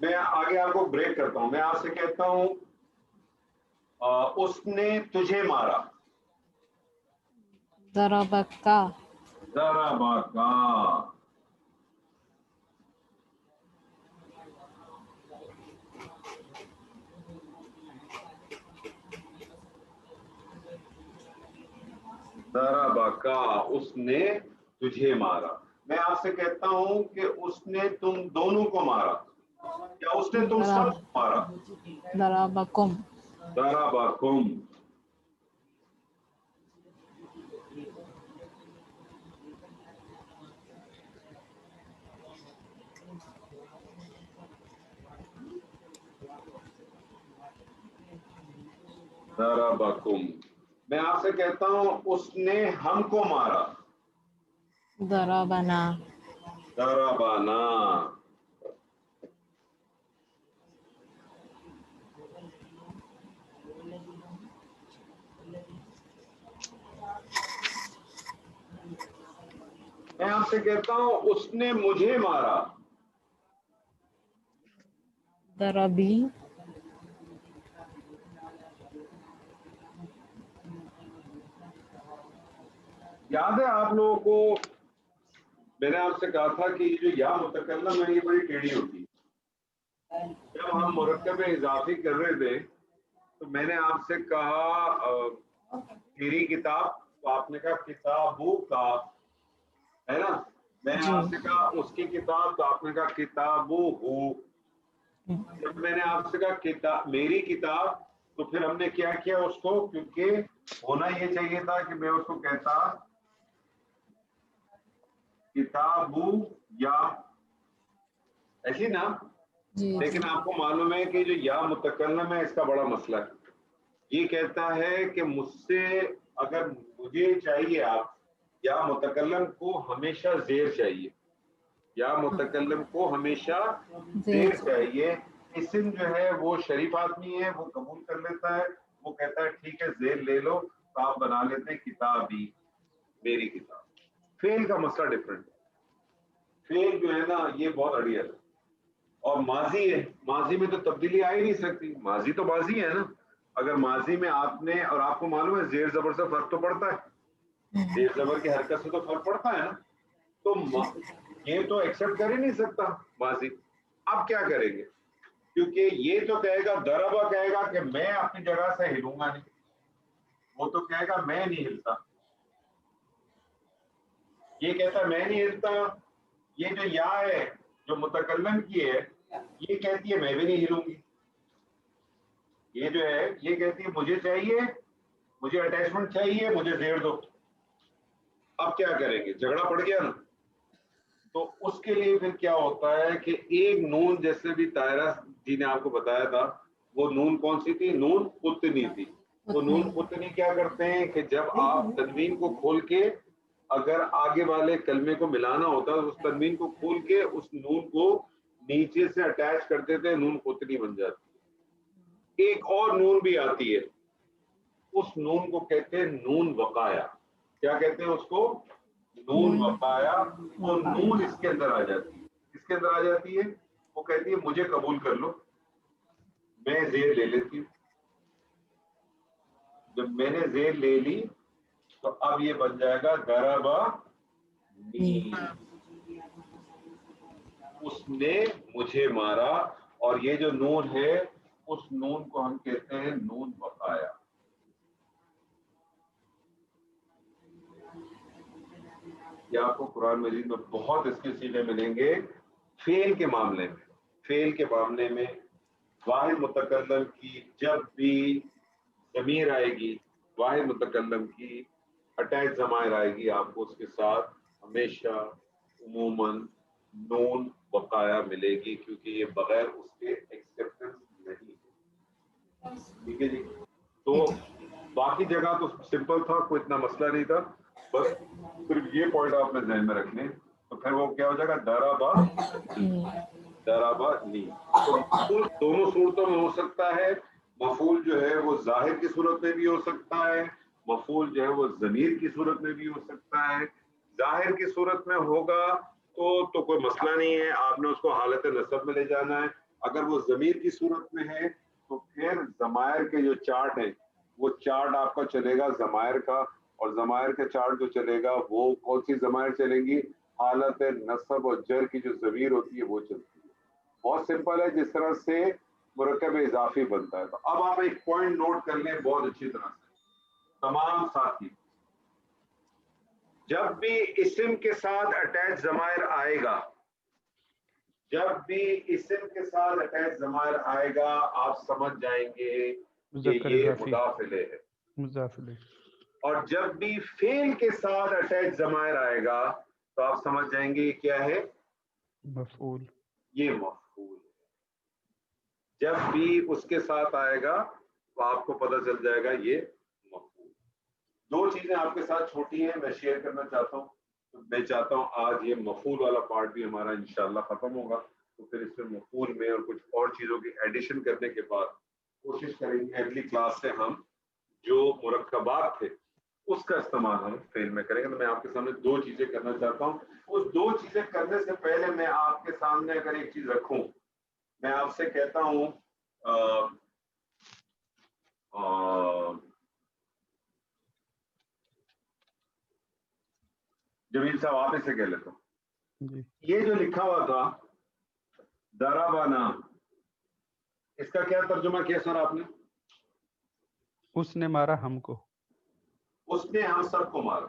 میں آگے آپ کو بریک کرتا ہوں. میں آپ سے کہتا ہوں اس نے تجھے مارا. ضربکا. ضربکا. ضربکا اس نے تجھے مارا. میں آپ سے کہتا ہوں کہ اس نے تم دونوں کو مارا یا اس نے تم سب کو مارا. ضربکم. ضربکم. ضربکم. میں آپ سے کہتا ہوں اس نے ہم کو مارا. ضربنا. ضربنا. میں آپ سے کہتا ہوں اس نے مجھے مارا. ضربی. یاد ہے آپ لوگوں کو میں نے آپ سے کہا تھا کہ یہ جو یا متکلم ہے یہ بڑی ٹیڑھی ہوتی ہے. جب ہم مرکب اضافی کر رہے تھے تو میں نے آپ سے کہا تیری کتاب تو آپ نے کہا کتابوں کا ہے نا. میں نے آپ سے کہا اس کی کتاب تو آپ نے کہا کتابوں ہو. جب میں نے آپ سے کہا میری کتاب تو پھر ہم نے کیا کیا اس کو, کیونکہ ہونا یہ چاہیے تھا کہ میں اس کو کہتا کتابوں یا ایسی نا. لیکن آپ کو معلوم ہے کہ جو یا متکلم ہے اس کا بڑا مسئلہ ہے. یہ کہتا ہے کہ مجھ سے اگر مجھے چاہیے آپ یا متکلم کو ہمیشہ زیر چاہیے. یا متکلم کو ہمیشہ زیر چاہیے. اسم جو ہے وہ شریف آدمی ہے, وہ قبول کر لیتا ہے, وہ کہتا ہے ٹھیک ہے زیر لے لو, تو آپ بنا لیتے ہیں کتابی, میری کتاب. فعل کا مسئلہ ڈفرنٹ ہے. فعل جو ہے نا یہ بہت اڑیل ہے. اور ماضی ہے, ماضی میں تو تبدیلی آ ہی نہیں سکتی. ماضی تو ماضی ہے نا. اگر ماضی میں آپ نے, اور آپ کو معلوم ہے زیر زبر سے فرق تو پڑتا ہے, زیر زبر کی حرکت سے تو فرق پڑتا ہے نا. تو یہ تو ایکسپٹ کر ہی نہیں سکتا ماضی. اب کیا کریں گے, کیونکہ یہ تو کہے گا ضربہ کہے گا کہ میں اپنی جگہ سے ہلوں گا نہیں, وہ تو کہے گا میں نہیں ہلتا. یہ کہتا ہے میں نہیں ہلتا. یہ جو یا ہے جو متکلم کی ہے یہ کہتی ہے میں بھی نہیں ہلوں گی. یہ جو ہے یہ کہتی ہے مجھے چاہیے, مجھے اٹیچمنٹ چاہیے, مجھے زیر دو. اب کیا کریں گے, جھگڑا پڑ گیا نا. تو اس کے لیے پھر کیا ہوتا ہے کہ ایک نون, جیسے بھی طاہرہ جی نے آپ کو بتایا تھا, وہ نون کون سی تھی, نون قطنی تھی. وہ نون قطنی کیا کرتے ہیں کہ جب آپ تنوین کو کھول کے اگر آگے والے کلمے کو ملانا ہوتا ہے, اس تنوین کو کھول کے اس نون کو نیچے سے اٹیچ کرتے تھے, نون قطنی بن جاتی ہے. ایک اور نون بھی آتی ہے, اس نون کو کہتے ہیں نون وقایا. کیا کہتے ہیں اس کو, نون وقایا. وہ نون اس کے اندر آ جاتی ہے. اس کے اندر آ جاتی ہے, وہ کہتی ہے مجھے قبول کر لو, میں زیر لے لیتی ہوں. جب میں نے زیر لے لی تو اب یہ بن جائے گا ضربا نی, اس نے مجھے مارا. اور یہ جو نون ہے اس نون کو ہم کہتے ہیں نون وقایا. یہ آپ کو قرآن مجید میں بہت اس کے صیغے ملیں گے. فعل کے معاملے میں, فعل کے معاملے میں واحد متکلم کی جب بھی ضمیر آئے گی, واحد متکلم کی اٹیچ ضمائر آئے گی, آپ کو اس کے ساتھ ہمیشہ عموماً نون وقایا ملے گی, کیونکہ یہ بغیر اس کے ایکسیپٹنس نہیں ہے. ٹھیک ہے جی. تو باقی جگہ تو سمپل تھا, کوئی اتنا مسئلہ نہیں تھا. بس صرف یہ پوائنٹ آپ نے ذہن میں رکھ لیں, تو پھر وہ کیا ہو جائے گا ضربا نی. ضربا نی. تو مفعول دونوں صورتوں میں ہو سکتا ہے. مفعول جو ہے وہ ظاہر کی صورت میں بھی ہو سکتا ہے, مفعول جو ہے وہ ضمیر کی صورت میں بھی ہو سکتا ہے، ظاہر کی صورت میں ہوگا تو کوئی مسئلہ نہیں ہے، آپ نے اس کو حالت نصب میں لے جانا ہے. اگر وہ ضمیر کی صورت میں ہے تو پھر ضمائر کے جو چارٹ ہیں وہ چارٹ آپ کا چلے گا ضمائر کا، اور ضمائر کا چارٹ جو چلے گا وہ کون سی ضمائر چلیں گی؟ حالت نصب اور جر کی جو ضمیر ہوتی ہے وہ چلتی ہے. بہت سمپل ہے جس طرح سے مرکب اضافی بنتا ہے. تو اب آپ ایک پوائنٹ نوٹ کر لیں بہت اچھی طرح سے تمام ساتھی، جب بھی اسم کے ساتھ اٹیچ ضمائر آئے گا، جب بھی اسم کے ساتھ اٹیچ ضمائر آئے گا آپ سمجھ جائیں گے کہ مذکر یہ اضافی، مضاف الیہ ہے. مضاف الیہ. اور اور جب بھی فعل کے ساتھ اٹیچ ضمائر آئے گا تو آپ سمجھ جائیں گے یہ کیا ہے؟ مفعول. یہ مفعول ہے. جب بھی اس کے ساتھ آئے گا تو آپ کو پتہ چل جائے گا یہ مفعول. دو چیزیں آپ کے ساتھ چھوٹی ہیں میں شیئر کرنا چاہتا ہوں. میں چاہتا ہوں آج یہ مفعول والا پارٹ بھی ہمارا انشاءاللہ ختم ہوگا، تو پھر اس میں مفعول میں اور کچھ اور چیزوں کی ایڈیشن کرنے کے بعد کوشش کریں گے اگلی کلاس سے ہم جو مرکبات تھے اس کا استعمال ہم فعل میں کریں گے. تو میں آپ کے سامنے دو چیزیں کرنا چاہتا ہوں. اس دو چیزیں کرنے سے پہلے میں آپ کے سامنے اگر ایک چیز رکھوں، میں آپ سے کہتا ہوں جمیل صاحب آپ اسے کہہ لیتا ہوں، جی یہ جو لکھا ہوا تھا ضربنا، اس کا کیا ترجمہ کیا سر آپ نے؟ اس نے مارا ہم کو. اس نے ہم سب کو مارا.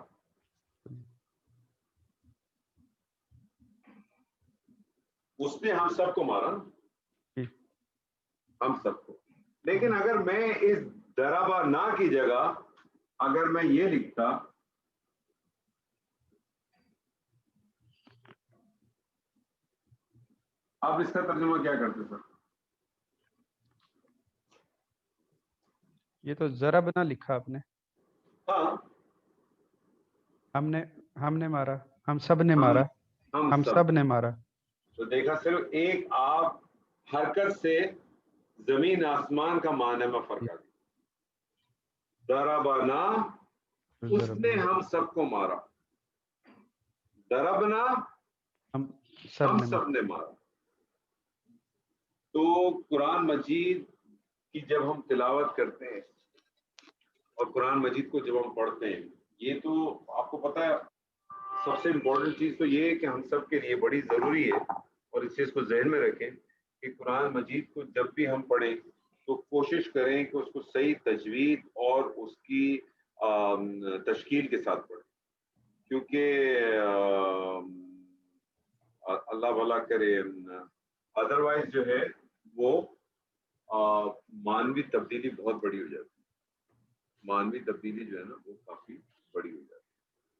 اس نے ہم سب کو مارا، جی. ہم سب کو. لیکن اگر میں اس ضربا نہ کی جگہ اگر میں یہ لکھتا آپ اس کا ترجمہ کیا کرتے سر؟ یہ تو ضرب نہ لکھا آپ نے. ہاں ہم نے مارا، ہم سب نے مارا، ہم سب نے مارا. تو دیکھا صرف ایک آپ حرکت سے زمین آسمان کا معنی میں فرق آ گیا. ضربنا اس نے ہم سب کو مارا، ضربنا ہم ہم سب سب نے مارا. تو قرآن مجید کی جب ہم تلاوت کرتے ہیں اور قرآن مجید کو جب ہم پڑھتے ہیں، یہ تو آپ کو پتہ ہے سب سے امپورٹنٹ چیز تو یہ ہے کہ ہم سب کے لیے بڑی ضروری ہے، اور اس چیز کو ذہن میں رکھیں کہ قرآن مجید کو جب بھی ہم پڑھیں تو کوشش کریں کہ اس کو صحیح تجوید اور اس کی تشکیل کے ساتھ پڑھیں، کیونکہ اللہ بھلا کرے ادروائز جو ہے وہ مانوی تبدیلی بہت بڑی ہو جاتی ہے. مانوی تبدیلی جو ہے نا وہ کافی بڑی ہو جاتی ہے.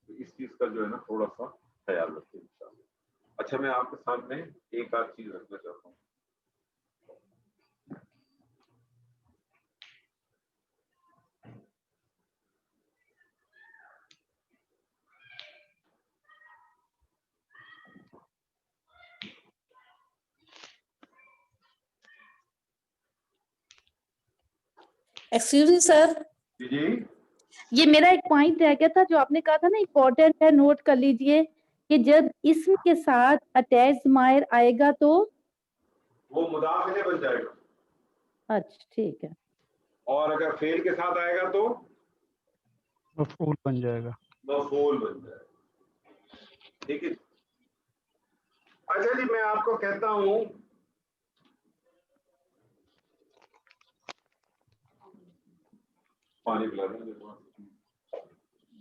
تو اس چیز کا جو ہے نا تھوڑا سا خیال رکھیں انشاءاللہ. اچھا میں آپ کے سامنے ایک آدھ چیز رکھنا چاہتا ہوں. ایکسکیوز می سر، جی یہ میرا ایک پوائنٹ رہ گیا تھا جو آپ نے کہا تھا نا امپورٹنٹ ہے، نوٹ کر لیجئے کہ جب اسم کے ساتھ اٹیچ ضمائر آئے گا تو وہ مضاف الیہ بن جائے گا، اچھا ٹھیک ہے، اور اگر فعل کے ساتھ آئے گا تو مفعول بن جائے گا. مفعول بن جائے گا. ٹھیک ہے. اچھا جی میں آپ کو کہتا ہوں پانی پلا دیں.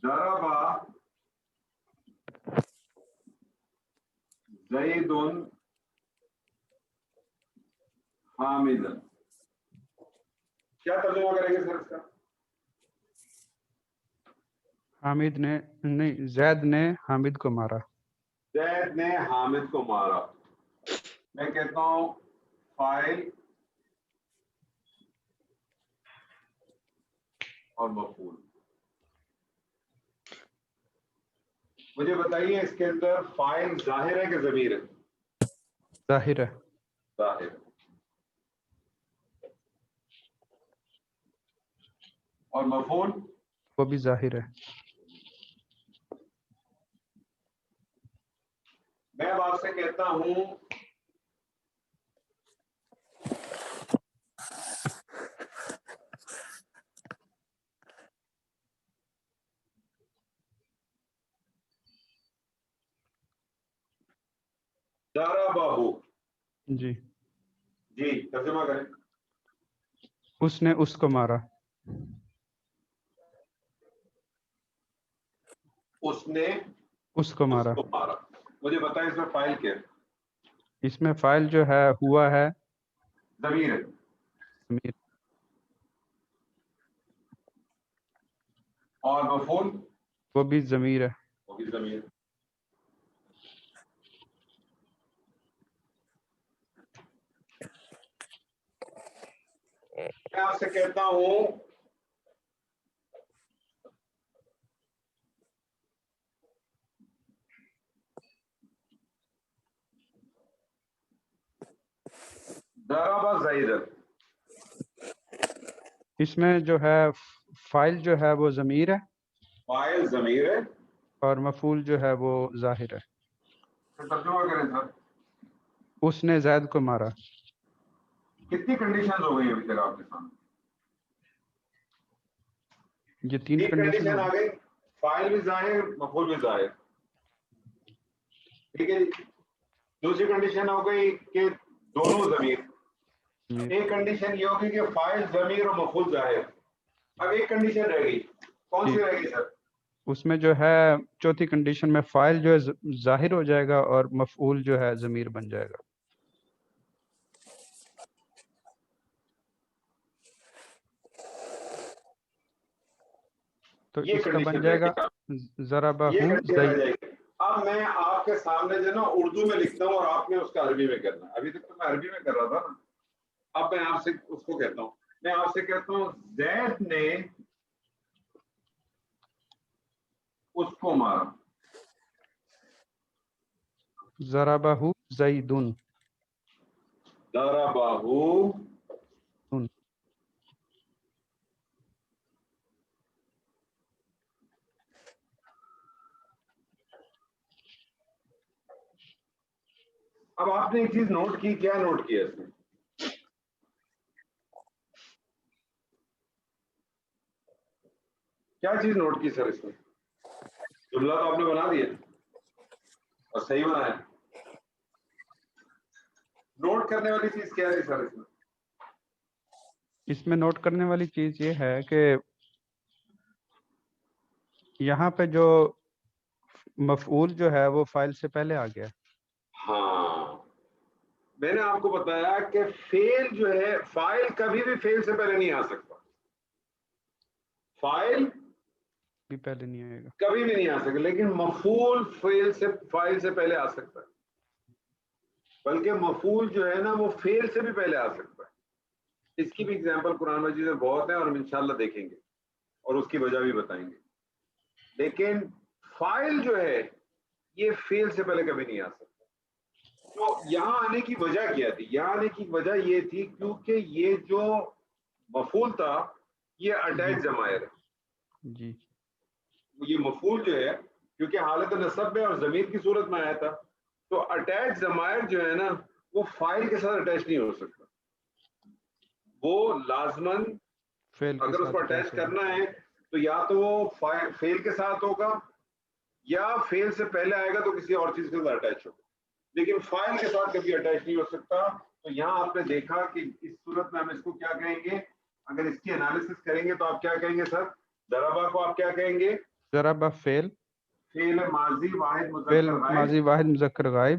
ضرب زید حامد، کیا ترجمہ کریں گے سر اس کا؟ حامد نے نہیں، زید نے حامد کو مارا. زید نے حامد کو مارا. میں کہتا ہوں فاعل اور مفعول. مجھے بتائیے اس کے اندر فاعل ظاہر ہے کہ ضمیر ہے؟ ظاہر ہے. ظاہر. اور مفعول وہ بھی ظاہر ہے. میں اب آپ سے کہتا ہوں ضربہ. جی جی ترجمہ کریں. اس نے اس کو مارا. اس نے اس کو مارا. اس کو مارا. مجھے بتائیں اس میں فائل کیا ہے؟ اس میں فائل جو ہے ہوا ہے ضمیر ہے. ضمیر. اور مفعول وہ بھی ضمیر ہے. وہ بھی ضمیر. میں آپ سے کہتا ہوں ضرب زید. اس میں جو ہے فائل جو ہے وہ ضمیر ہے فاعل ضمیر ہے. اور مفعول جو ہے وہ ظاہر ہے. ترجمہ کریں سر. اس نے زید کو مارا. کتنی کنڈیشن ہو گئی ابھی تک آپ کے سامنے؟ یہ تین کنڈیشن آ گئی. فاعل بھی ظاہر مفعول بھی ظاہر. ٹھیک ہے جی. دوسری کنڈیشن ہو گئی کہ دونوں ضمیر. ایک کنڈیشن یہ ہوگی کہ فاعل ضمیر اور مفعول ظاہر. اب ایک کنڈیشن رہ گئی. کون سی رہ گئی سر؟ اس میں جو ہے چوتھی کنڈیشن میں فاعل جو ہے ظاہر ہو جائے گا اور مفعول جو ہے ضمیر بن جائے گا. تو یہ اس کا کنڈیشن بن جائے گا ضربہ یہ کنڈیشن رہ زید. جائے گی. اب میں آپ کے سامنے جو ہے نا اردو میں لکھتا ہوں اور آپ نے اس کا عربی میں کرنا. ابھی تک تو میں عربی میں کر رہا تھا نا. اب میں آپ سے اس کو کہتا ہوں. میں آپ سے کہتا ہوں زید نے اس کو مارا. ضربہ زیدن. ضربہ اب آپ نے ایک چیز نوٹ کی. کیا نوٹ کیا اس میں؟ کیا چیز نوٹ کی سر اس میں؟ جملہ تو آپ نے بنا دیا اور صحیح بنایا. نوٹ کرنے والی چیز کیا ہے سر اس میں؟ اس میں نوٹ کرنے والی چیز یہ ہے کہ یہاں پہ جو مفعول جو ہے وہ فائل سے پہلے آ گیا. ہاں میں نے آپ کو بتایا کہ فعل جو ہے فائل کبھی بھی فعل سے پہلے نہیں آ سکتا. فائل بھی پہلے نہیں آئے گا. کبھی بھی نہیں آ سکتا. لیکن مفعول فائل سے پہلے آ سکتا ہے. بلکہ مفعول جو ہے نا وہ فعل سے بھی پہلے آ سکتا ہے. اس کی بھی اگزامپل قرآن مجید میں بہت ہیں اور ہم انشاءاللہ دیکھیں گے اور اس کی وجہ بھی بتائیں گے. لیکن فائل جو ہے یہ فعل سے پہلے کبھی نہیں آ سکتا. تو یہاں آنے کی وجہ کیا تھی؟ یہاں آنے کی وجہ یہ تھی کیونکہ یہ جو مفعول تھا یہ اٹیچ ضمائر ہے. جی یہ مفعول جو ہے کیونکہ حالت نصب میں اور ضمیر کی صورت میں آیا تھا تو اٹیچ ضمائر جو ہے نا وہ فائل کے ساتھ اٹیچ نہیں ہو سکتا. وہ لازماً اگر اس کو اٹیچ کرنا ہے تو یا تو وہ فعل کے ساتھ ہوگا یا فعل سے پہلے آئے گا تو کسی اور چیز کے ساتھ اٹیچ ہوگا. لیکن فائل کے ساتھ کبھی اٹیچ نہیں ہو سکتا. تو یہاں آپ نے دیکھا کہ اس صورت میں ہم اس کو کیا کہیں گے؟ اگر اس کی انالیسس کریں گے تو آپ کیا کہیں گے سر؟ ضربہ کو آپ کیا کہیں گے؟ ضربہ فعل ماضی واحد فعل مذکر غائب. ماضی واحد مذکر غائب.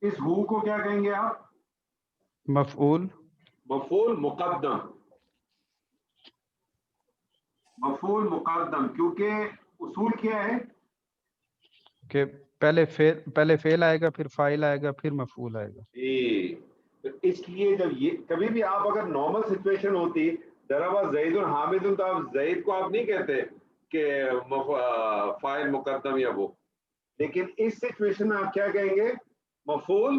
اس ہو کو کیا کہیں گے آپ؟ مفعول مقدم. مفعول مقدم کیونکہ اصول کیا ہے کہ پہلے فعل آئے گا پھر فاعل آئے گا پھر مفعول آئے گا. تو اس لیے جب یہ کبھی بھی آپ اگر نارمل سچویشن ہوتی ضربہ زید حامد تو آپ زید کو آپ نہیں کہتے کہ فاعل مقدم یا وہ. لیکن اس سچویشن میں آپ کیا کہیں گے؟ مفعول